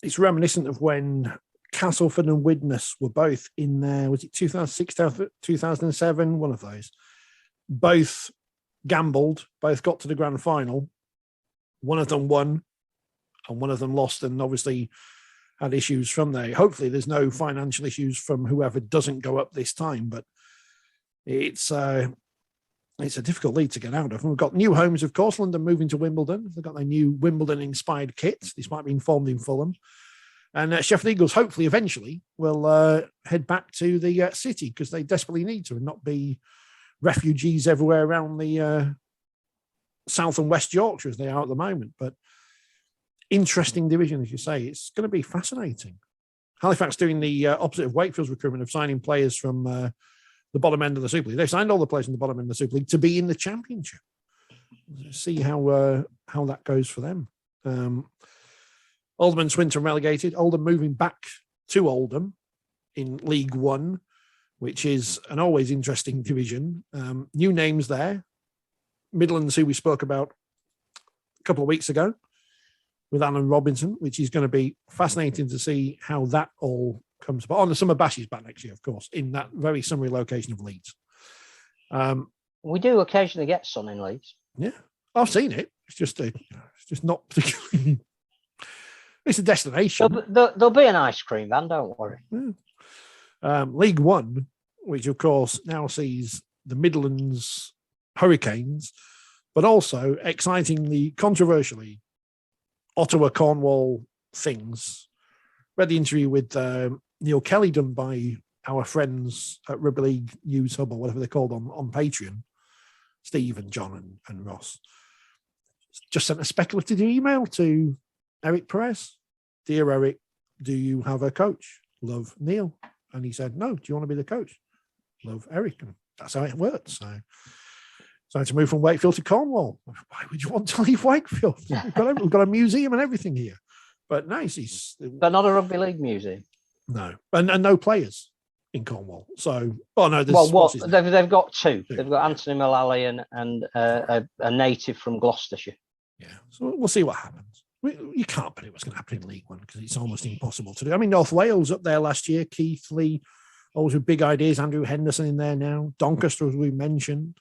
It's reminiscent of when Castleford and Widnes were both in there. Was it 2006, 2007? One of those. Both gambled, both got to the grand final. One of them won and one of them lost, and obviously had issues from there. Hopefully there's no financial issues from whoever doesn't go up this time, but it's a difficult league to get out of. And we've got new homes, of course. London moving to Wimbledon. They've got their new Wimbledon-inspired kits, despite being formed in Fulham. And Sheffield Eagles, hopefully, eventually, will head back to the city, because they desperately need to, and not be refugees everywhere around the South and West Yorkshire as they are at the moment. But interesting division, as you say. It's going to be fascinating. Halifax doing the opposite of Wakefield's recruitment of signing players from the bottom end of the Super League. They've signed all the players in the bottom end of the Super League to be in the Championship. See how that goes for them. Oldham and Swinton relegated. Oldham moving back to Oldham in League One, which is an always interesting division. New names there. Midlands, who we spoke about a couple of weeks ago with Alan Robinson, which is going to be fascinating to see how that all comes about. The Summer Bash is back next year, of course, in that very summery location of Leeds. We do occasionally get sun in Leeds. Yeah, I've seen it. It's just not particularly. It's a destination. There'll be an ice cream van, don't worry. Yeah. League One, which of course now sees the Midlands Hurricanes, but also excitingly, controversially, Ottawa Cornwall things. Read the interview with Neil Kelly done by our friends at Rugby League News Hub, or whatever they're called on Patreon, Steve and John and Ross. Just sent a speculative email to Eric Perez. Dear Eric, do you have a coach? Love, Neil. And he said, no, do you want to be the coach? Love, Eric. And that's how it worked. So I had to move from Wakefield to Cornwall. Why would you want to leave Wakefield? We've got a museum and everything here. But nice. But not a rugby league museum. No. And no players in Cornwall. So, no. They've got 2. They've got Anthony Mullally and a native from Gloucestershire. Yeah. So we'll see what happens. You can't predict what's going to happen in League One, because it's almost impossible to do. I mean, North Wales up there last year, Keith Lee, always with big ideas. Andrew Henderson in there now. Doncaster, as we mentioned.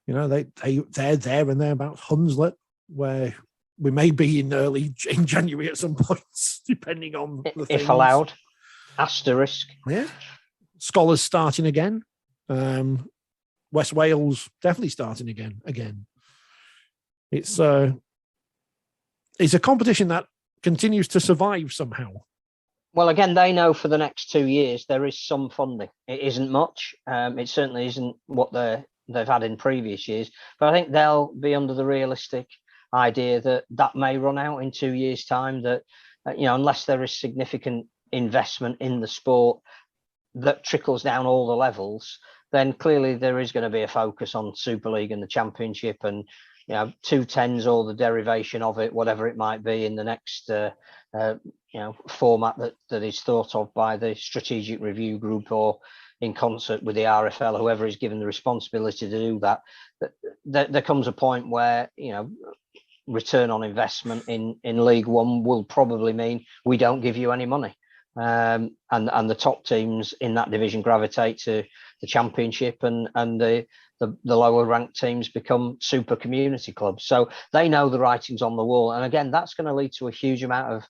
You know, they're there and thereabouts. Hunslet, where we may be in January at some points, depending on the things. If allowed. Asterisk. Yeah. Scholars starting again. West Wales definitely starting again. It's a competition that continues to survive somehow. Well, again, they know for the next 2 years there is some funding. It isn't much. It certainly isn't what they've had in previous years. But I think they'll be under the realistic idea that may run out in 2 years' time. That unless there is significant investment in the sport that trickles down all the levels, then clearly there is going to be a focus on Super League and the Championship, and 210s or the derivation of it, whatever it might be, in the next format that is thought of by the Strategic Review Group or in concert with the RFL, whoever is given the responsibility to do that. There comes a point where return on investment in League One will probably mean we don't give you any money. And the top teams in that division gravitate to the Championship, and the lower ranked teams become super community clubs. So they know the writing's on the wall. And again, that's going to lead to a huge amount of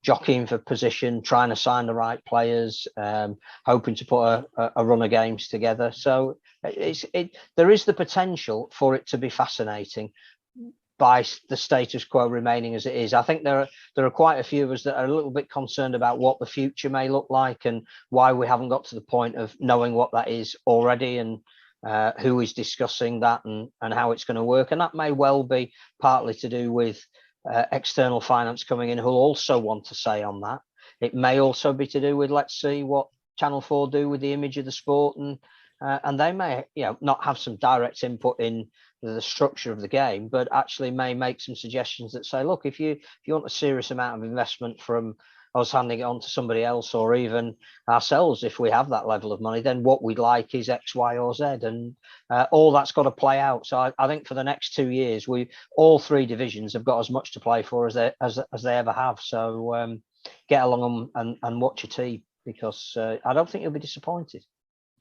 jockeying for position, trying to sign the right players, hoping to put a run of games together. So there is the potential for it to be fascinating by the status quo remaining as it is. I think there are quite a few of us that are a little bit concerned about what the future may look like and why we haven't got to the point of knowing what that is already, and who is discussing that and how it's going to work. And that may well be partly to do with external finance coming in who also want to say on that. It may also be to do with, let's see what Channel 4 do with the image of the sport, and they may not have some direct input in the structure of the game, but actually may make some suggestions that say, look, if you want a serious amount of investment from us handing it on to somebody else, or even ourselves, if we have that level of money, then what we'd like is X, Y, or Z, and all that's got to play out. So I think for the next 2 years, all three divisions have got as much to play for as they ever have. So get along and watch your team, because I don't think you'll be disappointed.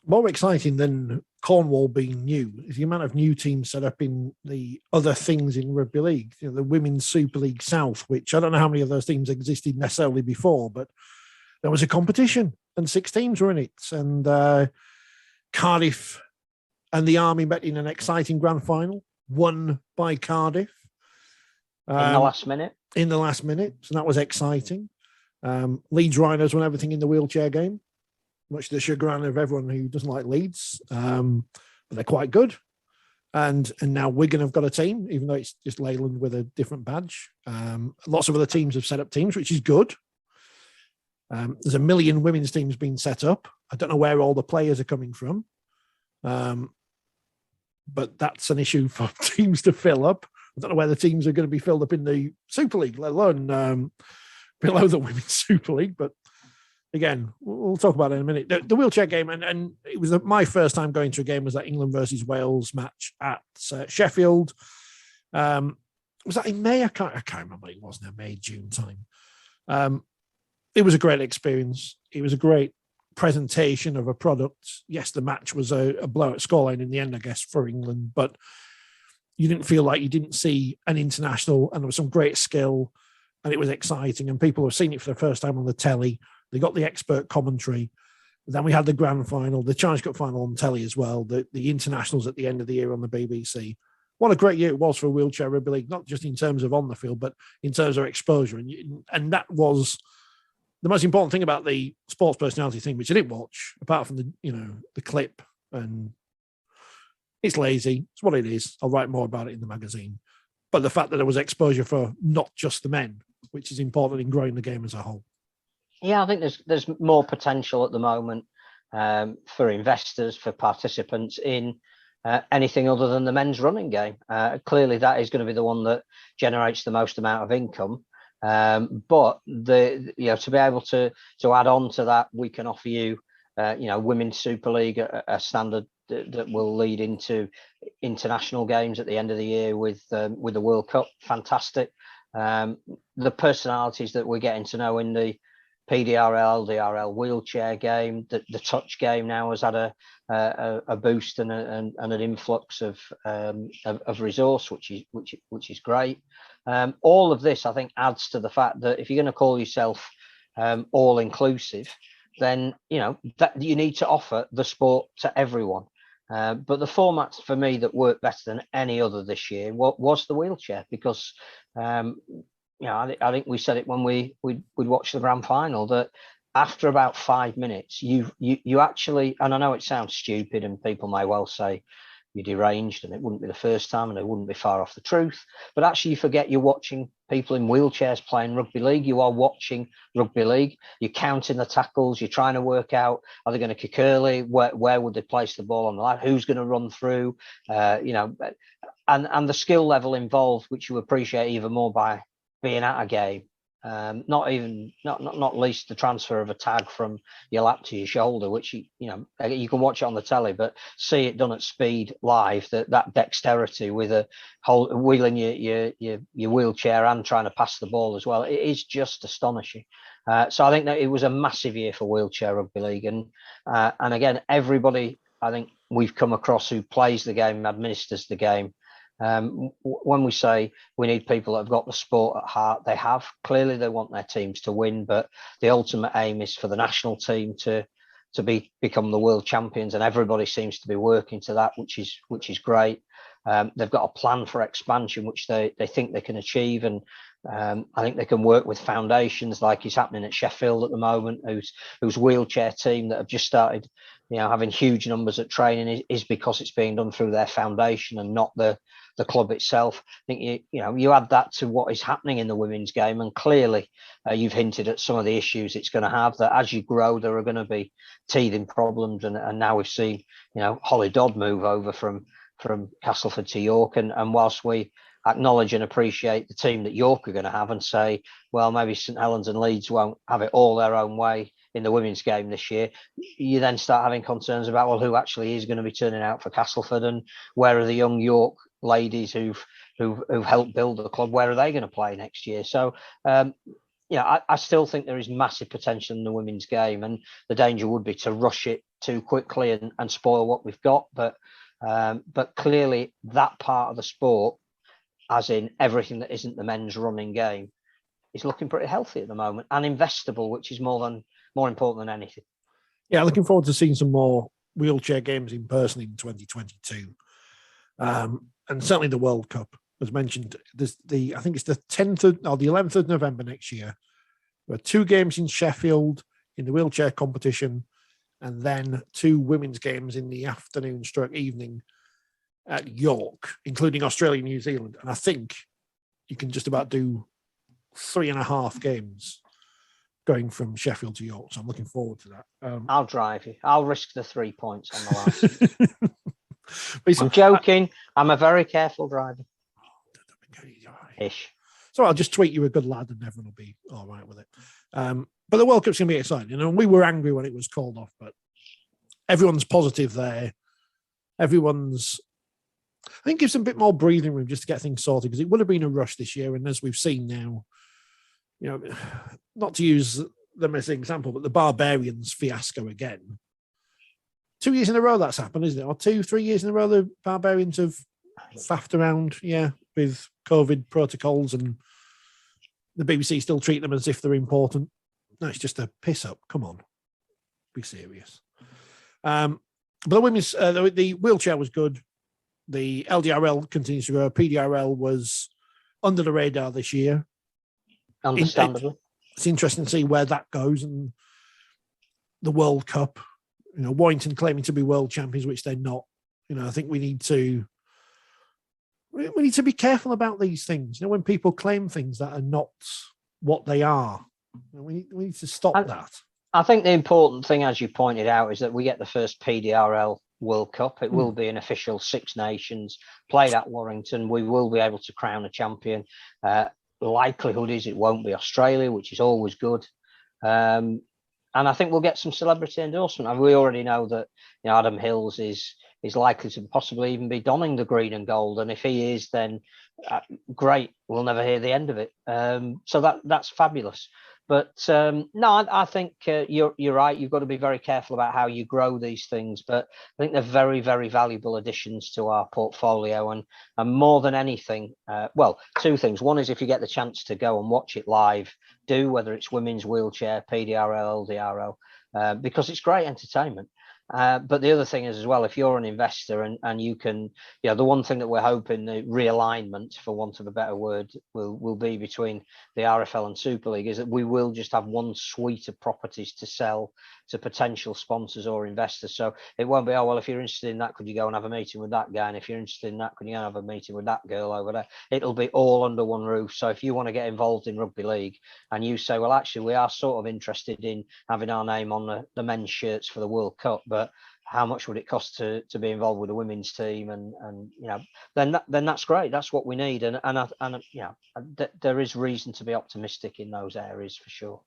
More exciting than Cornwall being new is the amount of new teams set up in the other things in rugby league. The Women's Super League South, which I don't know how many of those teams existed necessarily before, but there was a competition and 6 teams were in it. And Cardiff and the Army met in an exciting grand final, won by Cardiff. In the last minute. So that was exciting. Leeds Rhinos won everything in the wheelchair game, much to the chagrin of everyone who doesn't like Leeds, but they're quite good. And now Wigan have got a team, even though it's just Leyland with a different badge. Lots of other teams have set up teams, which is good. There's a million women's teams being set up. I don't know where all the players are coming from, but that's an issue for teams to fill up. I don't know where the teams are going to be filled up in the Super League, let alone below the Women's Super League, but again, we'll talk about it in a minute. The wheelchair game, and it was my first time going to a game, was that England versus Wales match at Sheffield. Was that in May? I can't remember. It wasn't in May, June time. It was a great experience. It was a great presentation of a product. Yes, the match was a blowout scoreline in the end, I guess, for England, but you didn't feel like you didn't see an international, and there was some great skill, and it was exciting, and people have seen it for the first time on the telly. They got the expert commentary. Then we had the grand final, the Challenge Cup final on telly as well, the internationals at the end of the year on the BBC. What a great year it was for wheelchair rugby league, not just in terms of on the field, but in terms of exposure. And that was the most important thing about the sports personality thing, which I didn't watch, apart from the clip. And it's lazy. It's what it is. I'll write more about it in the magazine. But the fact that there was exposure for not just the men, which is important in growing the game as a whole. Yeah, I think there's more potential at the moment for investors, for participants in anything other than the men's running game. Clearly, that is going to be the one that generates the most amount of income. But to be able to add on to that, we can offer you, Women's Super League, a standard that will lead into international games at the end of the year with the World Cup. Fantastic. The personalities that we're getting to know in the PDRL, LDRL wheelchair game. The touch game now has had a boost and an influx of resource, which is great. All of this, I think, adds to the fact that if you're going to call yourself all inclusive, then that you need to offer the sport to everyone. But the format for me that worked better than any other this year was the wheelchair, because I think we said it when we'd watched the grand final, that after about 5 minutes, you actually, and I know it sounds stupid and people may well say you're deranged, and it wouldn't be the first time and it wouldn't be far off the truth, but actually you forget you're watching people in wheelchairs playing rugby league. You are watching rugby league. You're counting the tackles. You're trying to work out, are they going to kick early? Where would they place the ball on the line? Who's going to run through? And the skill level involved, which you appreciate even more by being at a game. Not least the transfer of a tag from your lap to your shoulder, which you can watch it on the telly, but see it done at speed live. That dexterity with wheeling your wheelchair and trying to pass the ball as well, it is just astonishing. So I think that it was a massive year for wheelchair rugby league, and again, everybody I think we've come across who plays the game, administers the game. When we say we need people that have got the sport at heart, they have. Clearly they want their teams to win, but the ultimate aim is for the national team to become the world champions, and everybody seems to be working to that, which is great. They've got a plan for expansion which they think they can achieve, and I think they can work with foundations like is happening at Sheffield at the moment, whose wheelchair team that have just started having huge numbers at training is because it's being done through their foundation and not the club itself. I think you add that to what is happening in the women's game, and clearly you've hinted at some of the issues it's going to have, that as you grow there are going to be teething problems, and now we've seen Holly Dodd move over from Castleford to York, and whilst we acknowledge and appreciate the team that York are going to have, and say, well, maybe St Helens and Leeds won't have it all their own way in the women's game this year, you then start having concerns about, well, who actually is going to be turning out for Castleford, and where are the young York ladies who've helped build the club, where are they going to play next year? So I still think there is massive potential in the women's game, and the danger would be to rush it too quickly and spoil what we've got. But clearly that part of the sport, as in everything that isn't the men's running game, is looking pretty healthy at the moment and investable, which is more important than anything. Yeah, looking forward to seeing some more wheelchair games in person in 2022. And certainly the World Cup, as mentioned, I think it's the 11th of November next year. There are 2 games in Sheffield in the wheelchair competition, and then 2 women's games in the afternoon/evening at York, including Australia and New Zealand. And I think you can just about do 3.5 games going from Sheffield to York. So I'm looking forward to that. I'll drive you. I'll risk the 3 points on the last. I'm joking. I'm a very careful driver. Ish. So I'll just tweet you a good lad and everyone will be all right with it. But the World Cup's going to be exciting. And we were angry when it was called off, but everyone's positive there. I think gives them a bit more breathing room just to get things sorted, because it would have been a rush this year. And as we've seen now, not to use them as an example, but the Barbarians fiasco again. 2 years in a row that's happened, isn't it? Or 2-3 years in a row the Barbarians have faffed around, with COVID protocols, and the BBC still treat them as if they're important. No, it's just a piss up. Come on, be serious. But the women's, the wheelchair was good. The LDRL continues to grow. PDRL was under the radar this year. Understandably. It's interesting to see where that goes. And the World Cup, Warrington claiming to be world champions, which they're not. I think we need to be careful about these things. When people claim things that are not what they are, we need to stop that. I think the important thing, as you pointed out, is that we get the first PDRL World Cup. It will be an official 6 nations played at Warrington. We will be able to crown a champion. Likelihood is it won't be Australia, which is always good. And I think we'll get some celebrity endorsement. And we already know that Adam Hills is likely to possibly even be donning the green and gold. And if he is, then great. We'll never hear the end of it. So that's fabulous. But no, I think you're right. You've got to be very careful about how you grow these things. But I think they're very, very valuable additions to our portfolio. And more than anything, well, two things. One is if you get the chance to go and watch it live, do, whether it's women's wheelchair, PDRL, LDRL, because it's great entertainment. But the other thing is as well, if you're an investor and you can, the one thing that we're hoping the realignment, for want of a better word, will be between the RFL and Super League is that we will just have one suite of properties to sell to potential sponsors or investors. So it won't be, oh, well, if you're interested in that, could you go and have a meeting with that guy? And if you're interested in that, could you go and have a meeting with that girl over there? It'll be all under one roof. So if you want to get involved in rugby league and you say, well, actually, we are sort of interested in having our name on the men's shirts for the World Cup, but how much would it cost to be involved with the women's team? And then that's great. That's what we need. And there is reason to be optimistic in those areas for sure.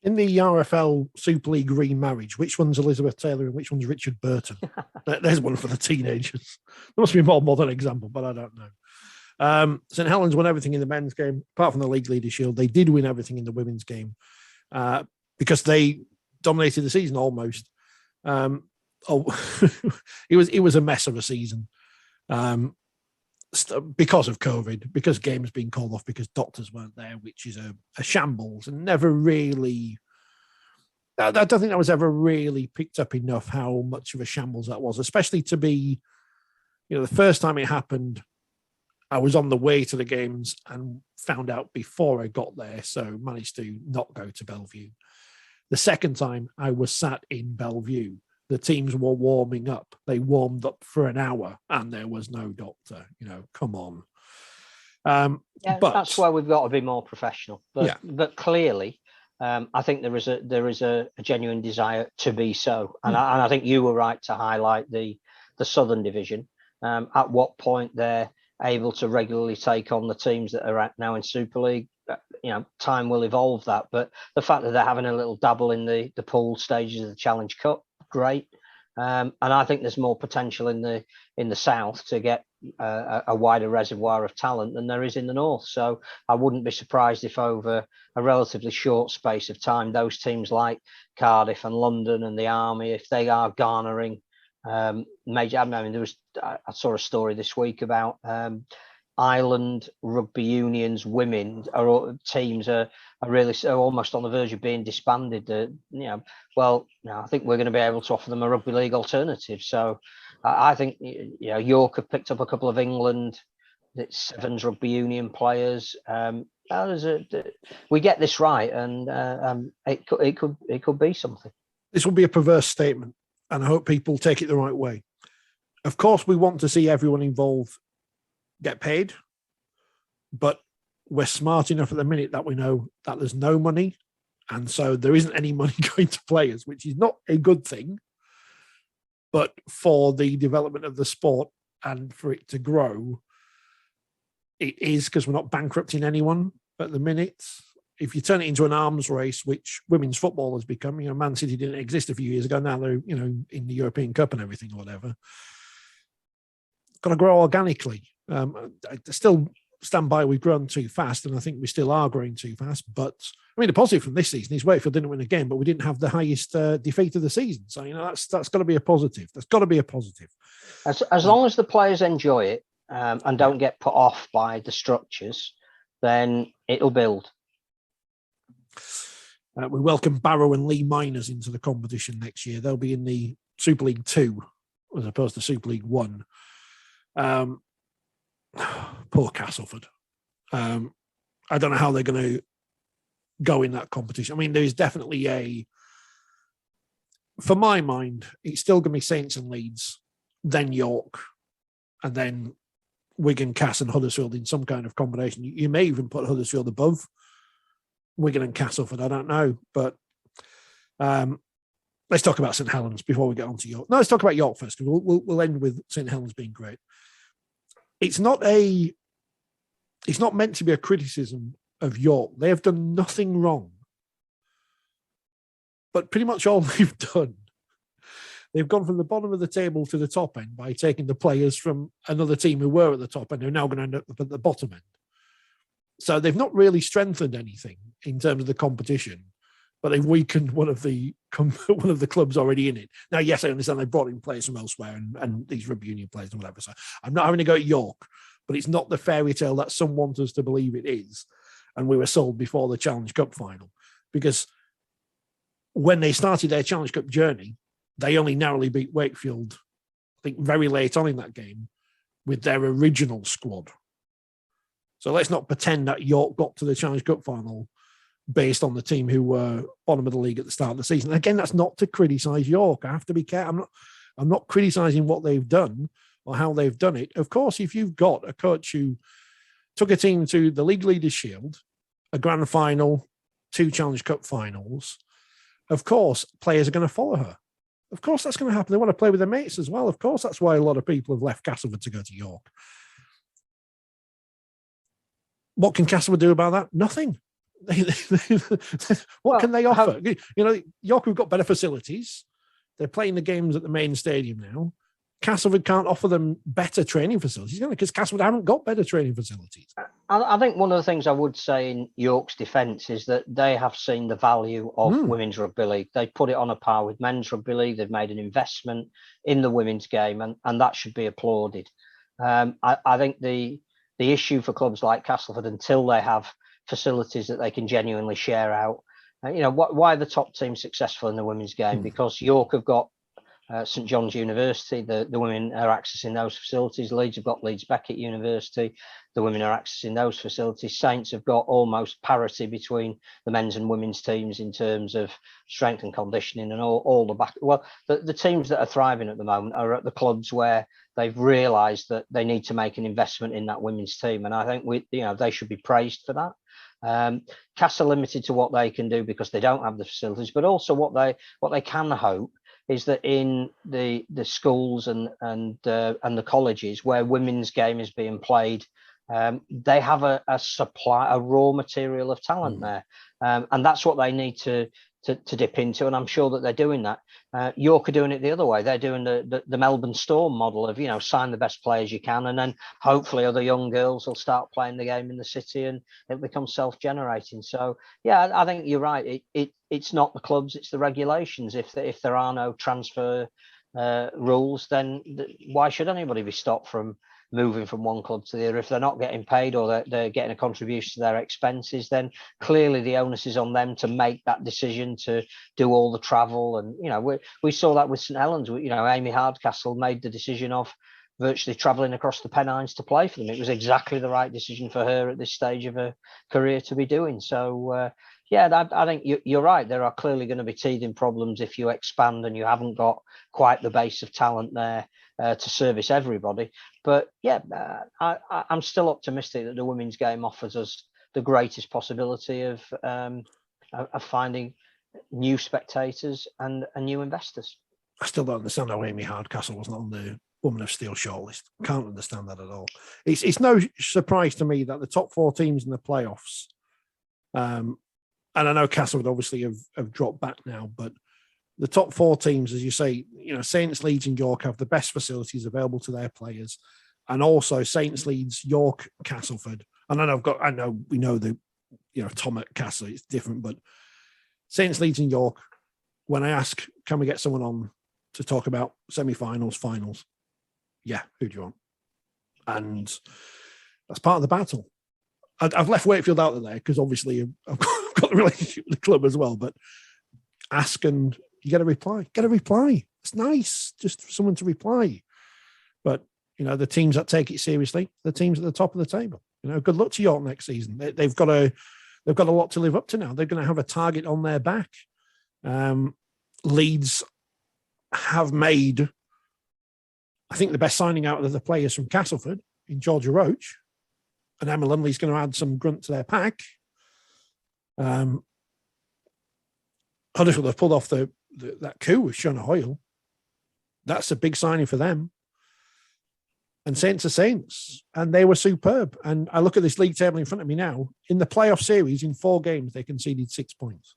In the RFL Super League remarriage, which one's Elizabeth Taylor and which one's Richard Burton? There's one for the teenagers. There must be a more modern example, but I don't know. St Helens won everything in the men's game, apart from the League Leader Shield. They did win everything in the women's game because they dominated the season almost. It was a mess of a season because of COVID, because games being called off, because doctors weren't there, which is a shambles, and never really. I don't think that was ever really picked up enough how much of a shambles that was, especially to be, the first time it happened, I was on the way to the games and found out before I got there, so managed to not go to Bellevue. The second time I was sat in Bellevue. The teams were warming up. They warmed up for an hour and there was no doctor. Come on. But that's why we've got to be more professional. But clearly, I think there is a genuine desire to be so. And I think you were right to highlight the Southern Division. At what point they're able to regularly take on the teams that are now in Super League. Time will evolve that. But the fact that they're having a little dabble in the pool stages of the Challenge Cup, great. And I think there's more potential in the south to get a wider reservoir of talent than there is in the north. So I wouldn't be surprised if over a relatively short space of time, those teams like Cardiff and London and the Army, if they are garnering major. I saw a story this week about Ireland rugby unions women teams are really almost on the verge of being disbanded. I think we're going to be able to offer them a rugby league alternative. So I think York have picked up a couple of England Sevens rugby union players. We get this right, and it could be something. This will be a perverse statement, and I hope people take it the right way. Of course, we want to see everyone involved get paid, but we're smart enough at the minute that we know that there's no money, and so there isn't any money going to players, which is not a good thing. But for the development of the sport and for it to grow, it is, because we're not bankrupting anyone at the minute. If you turn it into an arms race, which women's football has become, Man City didn't exist a few years ago. Now they're, in the European Cup and everything or whatever. Got to grow organically. I still stand by we've grown too fast, and I think we still are growing too fast. But the positive from this season is Wakefield didn't win a game, but we didn't have the highest defeat of the season. So that's got to be a positive. That's got to be a positive. As long as the players enjoy it and don't get put off by the structures, then it'll build. We welcome Barrow and Lee Miners into the competition next year. They'll be in the Super League 2 as opposed to Super League 1. Poor Castleford. I don't know how they're going to go in that competition. There's definitely for my mind, it's still going to be Saints and Leeds, then York, and then Wigan, Cass and Huddersfield in some kind of combination. You may even put Huddersfield above Wigan and Castleford. I don't know, but let's talk about St Helens before we get on to York. No, let's talk about York first, because we'll end with St Helens being great. It's not meant to be a criticism of York. They have done nothing wrong. But pretty much all they've done, they've gone from the bottom of the table to the top end by taking the players from another team who were at the top end, who are now going to end up at the bottom end. So they've not really strengthened anything. in terms of the competition, but they've weakened one of the clubs already in it. Now, yes, I understand they brought in players from elsewhere and these rugby union players and whatever. So I'm not having to go at York, but it's not the fairy tale that some want us to believe it is. And we were sold before the Challenge Cup final, because when they started their Challenge Cup journey, they only narrowly beat Wakefield, I think, very late on in that game with their original squad. So let's not pretend that York got to the Challenge Cup final based on the team who were bottom of the league at the start of the season. Again, that's not to criticise York. I have to be careful. I'm not criticising what they've done or how they've done it. Of course, if you've got a coach who took a team to the League Leaders' Shield, a grand final, 2 Challenge Cup finals, of course, players are going to follow her. Of course, that's going to happen. They want to play with their mates as well. Of course, that's why a lot of people have left Castleford to go to York. What can Castleford do about that? Nothing. What can they offer? York have got better facilities. They're playing the games at the main stadium now. Castleford can't offer them better training facilities because Castleford haven't got better training facilities. I think one of the things I would say in York's defence is that they have seen the value of women's rugby league. They put it on a par with men's rugby league. They've made an investment in the women's game, and that should be applauded. I think the issue for clubs like Castleford, until they have facilities that they can genuinely share out, why are the top teams successful in the women's game? Because York have got St John's University, the women are accessing those facilities. Leeds have got Leeds Beckett University, the women are accessing those facilities. Saints have got almost parity between the men's and women's teams in terms of strength and conditioning and all the back. Well, the teams that are thriving at the moment are at the clubs where they've realised that they need to make an investment in that women's team, and I think they should be praised for that. Cass are limited to what they can do because they don't have the facilities, but also what they can hope is that in the schools and the colleges where women's game is being played, they have a raw material of talent there, and that's what they need to dip into, and I'm sure that they're doing that. York are doing it the other way. They're doing the Melbourne Storm model of sign the best players you can, and then hopefully other young girls will start playing the game in the city and it becomes self-generating. So yeah, I think you're right. It's not the clubs, it's the regulations. If there are no transfer rules, then why should anybody be stopped from moving from one club to the other? If they're not getting paid or they're getting a contribution to their expenses, then clearly the onus is on them to make that decision to do all the travel. And we saw that with St Helens. Amy Hardcastle made the decision of virtually travelling across the Pennines to play for them. It was exactly the right decision for her at this stage of her career to be doing. So I think you're right. There are clearly going to be teething problems if you expand and you haven't got quite the base of talent there to service everybody. But I'm still optimistic that the women's game offers us the greatest possibility of finding new spectators and new investors. I still don't understand how Amy Hardcastle wasn't on the Woman of Steel shortlist. Can't understand that at all. It's no surprise to me that the top 4 teams in the playoffs, and I know Castleford obviously have dropped back now, but the top 4 teams, as you say, Saints, Leeds and York have the best facilities available to their players. And also Saints, Leeds, York, Castleford. And we know the, Tom at Castle, it's different, but Saints, Leeds and York, when I ask, can we get someone on to talk about semi-finals, finals? Yeah, who do you want? And that's part of the battle. I've left Wakefield out of there because obviously I've got the relationship with the club as well, but ask and you get a reply. Get a reply. It's nice just for someone to reply. But, the teams that take it seriously, the teams at the top of the table. Good luck to York next season. They've got a lot to live up to now. They're going to have a target on their back. Leeds have made, I think, the best signing out of the players from Castleford in Georgia Roach. And Emma Lumley's going to add some grunt to their pack. Huddersfield have pulled off that coup with Shona Hoyle. That's a big signing for them. And Saints are Saints. And they were superb. And I look at this league table in front of me now. In the playoff series, in 4 games, they conceded 6 points.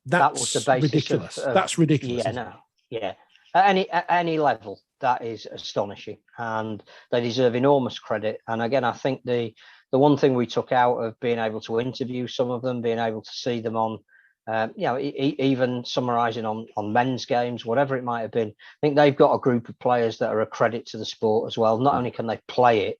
That was the basis ridiculous. That's ridiculous. Yeah, no. Yeah. At any level, that is astonishing. And they deserve enormous credit. And again, I think the the one thing we took out of being able to interview some of them, being able to see them on, even summarising on men's games, whatever it might have been. I think they've got a group of players that are a credit to the sport as well. Not only can they play it,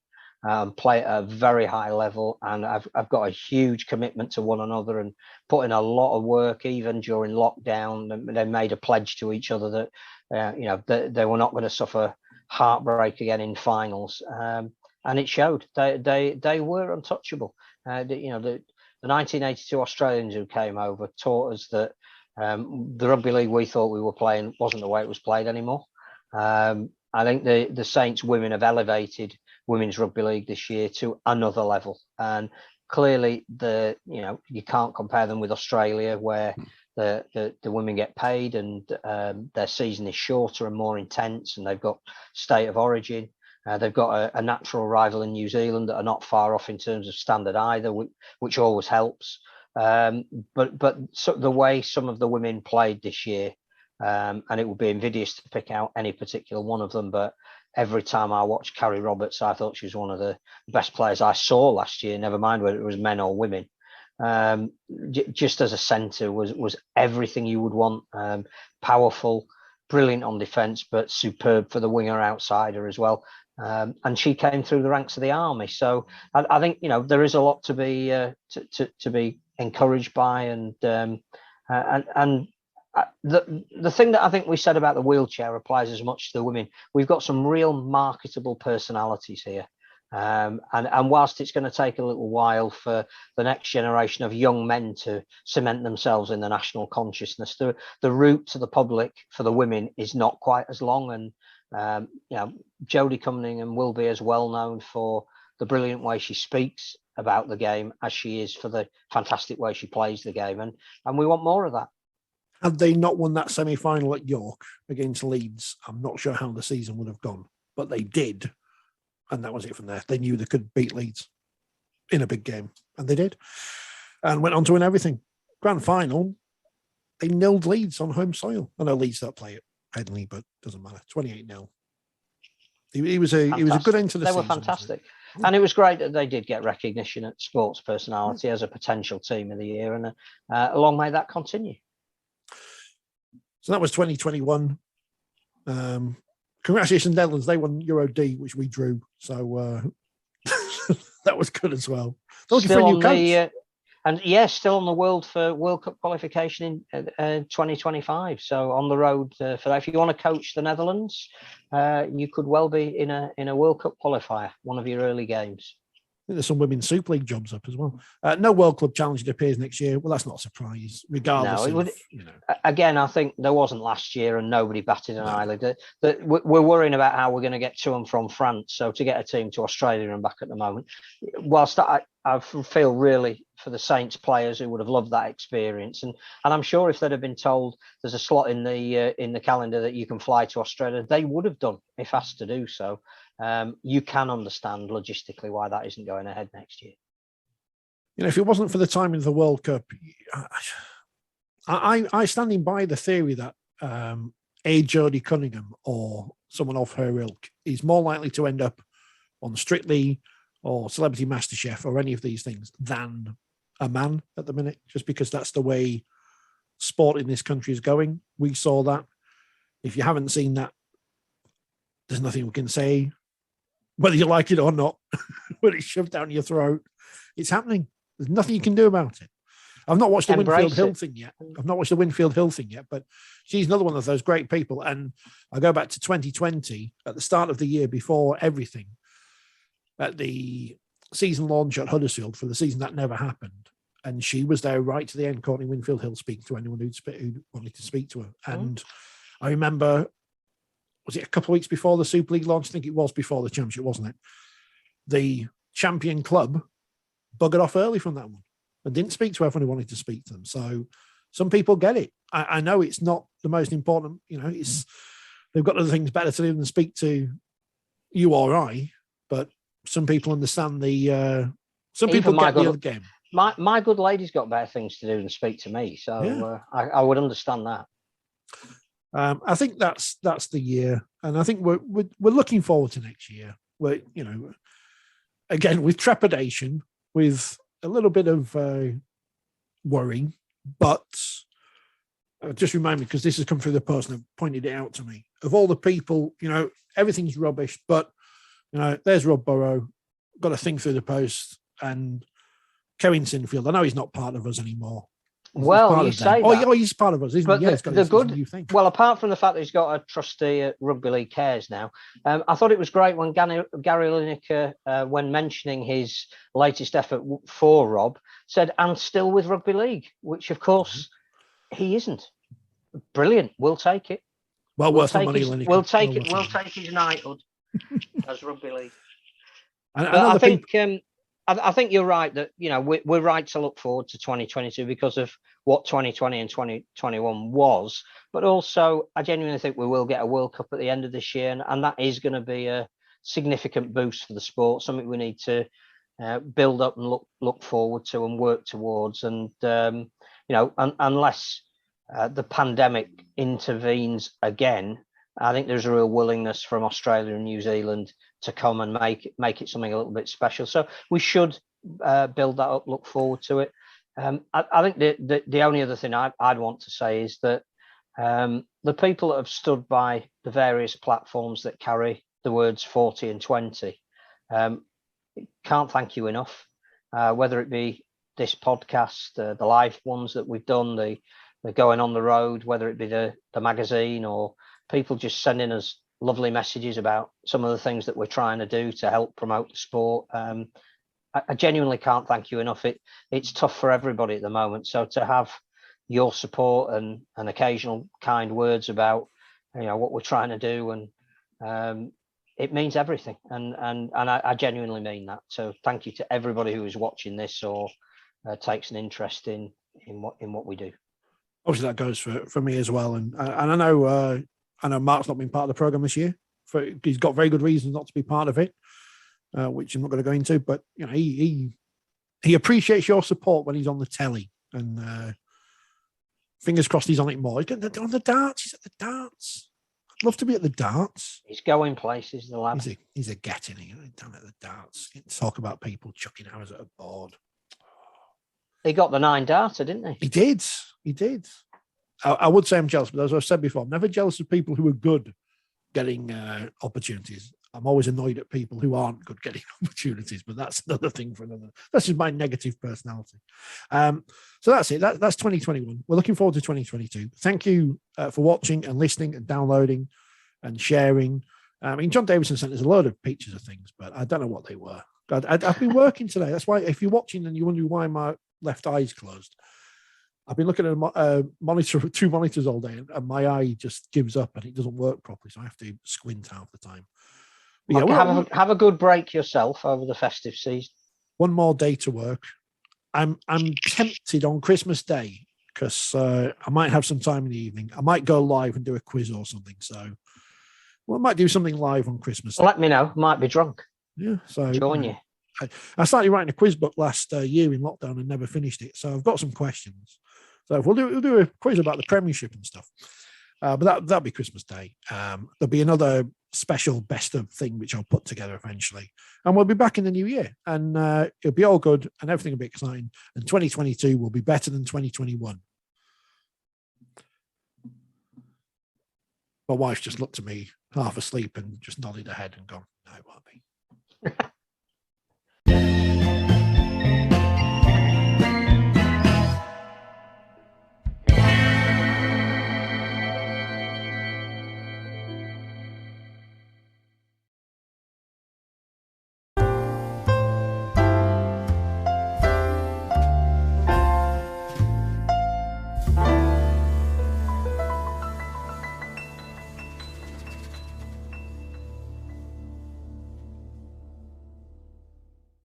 play at a very high level, and I've got a huge commitment to one another and put in a lot of work. Even during lockdown, they made a pledge to each other that they were not going to suffer heartbreak again in finals, and it showed. They were untouchable. The 1982 Australians who came over taught us that the rugby league we thought we were playing wasn't the way it was played anymore. I think the Saints women have elevated women's rugby league this year to another level, and clearly you can't compare them with Australia, where the women get paid and their season is shorter and more intense, and they've got state of origin. They've got a natural rival in New Zealand that are not far off in terms of standard either, which always helps. But so the way some of the women played this year, and it would be invidious to pick out any particular one of them, but every time I watched Carrie Roberts, I thought she was one of the best players I saw last year, never mind whether it was men or women. Just as a centre was everything you would want. Powerful, brilliant on defence, but superb for the winger outsider as well. And she came through the ranks of the army. So I think there is a lot to be encouraged by, and the thing that I think we said about the wheelchair applies as much to the women. We've got some real marketable personalities here. And whilst it's going to take a little while for the next generation of young men to cement themselves in the national consciousness, the route to the public for the women is not quite as long. And Jodie Cunningham will be as well known for the brilliant way she speaks about the game as she is for the fantastic way she plays the game, and we want more of that. Had they not won that semi-final at York against Leeds, I'm not sure how the season would have gone, but they did, and that was it from there. They knew they could beat Leeds in a big game, and they did, and went on to win everything. Grand final, they nilled Leeds on home soil. I know Leeds don't play it Headingley, but doesn't matter. 28-0. He was a good end to the season. They were fantastic. And it was great that they did get recognition at Sports Personality as a potential team of the year, and long may that continue. So that was 2021. Congratulations, Netherlands. They won Euro D, which we drew. So that was good as well. Looking for a new coach. And yes, still on the World Cup qualification in 2025. So on the road for that. If you want to coach the Netherlands, you could well be in a World Cup qualifier, one of your early games. I think there's some Women's Super League jobs up as well. No World Club Challenge appears next year. Well, that's not a surprise, regardless. Again, I think there wasn't last year, and nobody batted an eyelid. We're worrying about how we're going to get to and from France. So to get a team to Australia and back at the moment, whilst I feel really for the Saints players who would have loved that experience, and I'm sure if they'd have been told there's a slot in the calendar that you can fly to Australia, they would have done if asked to do so. You can understand logistically why that isn't going ahead next year. If it wasn't for the timing of the World Cup, I standing by the theory that a Jodie Cunningham or someone of her ilk is more likely to end up on Strictly or Celebrity MasterChef or any of these things than a man at the minute, just because that's the way sport in this country is going. We saw that. If you haven't seen that, there's nothing we can say, whether you like it or not, when it's shoved down your throat. It's happening. There's nothing you can do about it. I've not watched the Winfield Hill thing yet, but she's another one of those great people. And I go back to 2020, at the start of the year before everything, at the season launch at Huddersfield for the season that never happened. And she was there right to the end, Courtney Winfield Hill, speaking to anyone who wanted to speak to her. And I remember, was it a couple of weeks before the Super League launch? I think it was before the Championship, wasn't it? The champion club buggered off early from that one and didn't speak to everyone who wanted to speak to them. So some people get it. I know it's not the most important, they've got other things better to do than speak to you or I, but some people understand some people get the other game. My good lady's got better things to do than speak to me. So yeah. I would understand that. I think that's the year, and I think we're looking forward to next year. again, with trepidation, with a little bit of worry, but just remind me, because this has come through the person who pointed it out to me. Of all the people, everything's rubbish, but, there's Rob Burrow, got a thing through the post, and Kevin Sinfield. I know he's not part of us anymore. Well, you say that. Oh, he's part of us, isn't he? Yeah, he's got a new thing. Well, apart from the fact that he's got a trustee at Rugby League Cares now, I thought it was great when Gary Lineker, when mentioning his latest effort for Rob, said, "And still with Rugby League," which, of course, he isn't. Brilliant. We'll take it. Well worth the money, Lineker. We'll take it. We'll take his knighthood as Rugby League. I think you're right that we're right to look forward to 2022 because of what 2020 and 2021 was, but also I genuinely think we will get a World Cup at the end of this year, and that is going to be a significant boost for the sport, something we need to build up and look forward to and work towards. And unless the pandemic intervenes again, I think there's a real willingness from Australia and New Zealand to come and make it something a little bit special. So we should build that up, look forward to it. I think the only other thing I'd want to say is that the people that have stood by the various platforms that carry the words 40 and 20 can't thank you enough, whether it be this podcast, the live ones that we've done, the going on the road, whether it be the magazine, or people just sending us lovely messages about some of the things that we're trying to do to help promote the sport. I genuinely can't thank you enough. It's tough for everybody at the moment. So to have your support and occasional kind words about what we're trying to do, and it means everything. And I genuinely mean that. So thank you to everybody who is watching this or takes an interest in what we do. Obviously, that goes for me as well. And I know Mark's not been part of the program this year. He's got very good reasons not to be part of it, which I'm not going to go into. But he appreciates your support when he's on the telly, and fingers crossed he's on it more. He's on the darts. He's at the darts. I'd love to be at the darts. He's going places, the lad. He's a getting down at the darts. Talk about people chucking hours at a board. He got the 9 darter, didn't he? He did. I would say I'm jealous, but as I've said before, I'm never jealous of people who are good getting opportunities. I'm always annoyed at people who aren't good getting opportunities, but that's another thing for another. That's just my negative personality. So that's it. That's 2021. We're looking forward to 2022. Thank you for watching and listening and downloading and sharing. I mean, John Davidson sent us a load of pictures of things, but I don't know what they were. I've been working today. That's why if you're watching and you wonder why my left eye's closed, I've been looking at a monitor, 2 monitors all day, and my eye just gives up and it doesn't work properly. So I have to squint half the time. But yeah, have a good break yourself over the festive season. One more day to work. I'm tempted on Christmas Day because I might have some time in the evening. I might go live and do a quiz or something. So I might do something live on Christmas Day. Let me know. Might be drunk. Yeah. So join you. I started writing a quiz book last year in lockdown and never finished it. So I've got some questions. So we'll do a quiz about the Premiership and stuff. But that'll be Christmas Day. There'll be another special best of thing which I'll put together eventually. And we'll be back in the new year. And it'll be all good and everything will be exciting. And 2022 will be better than 2021. My wife just looked at me half asleep and just nodded her head and gone, no, it won't be.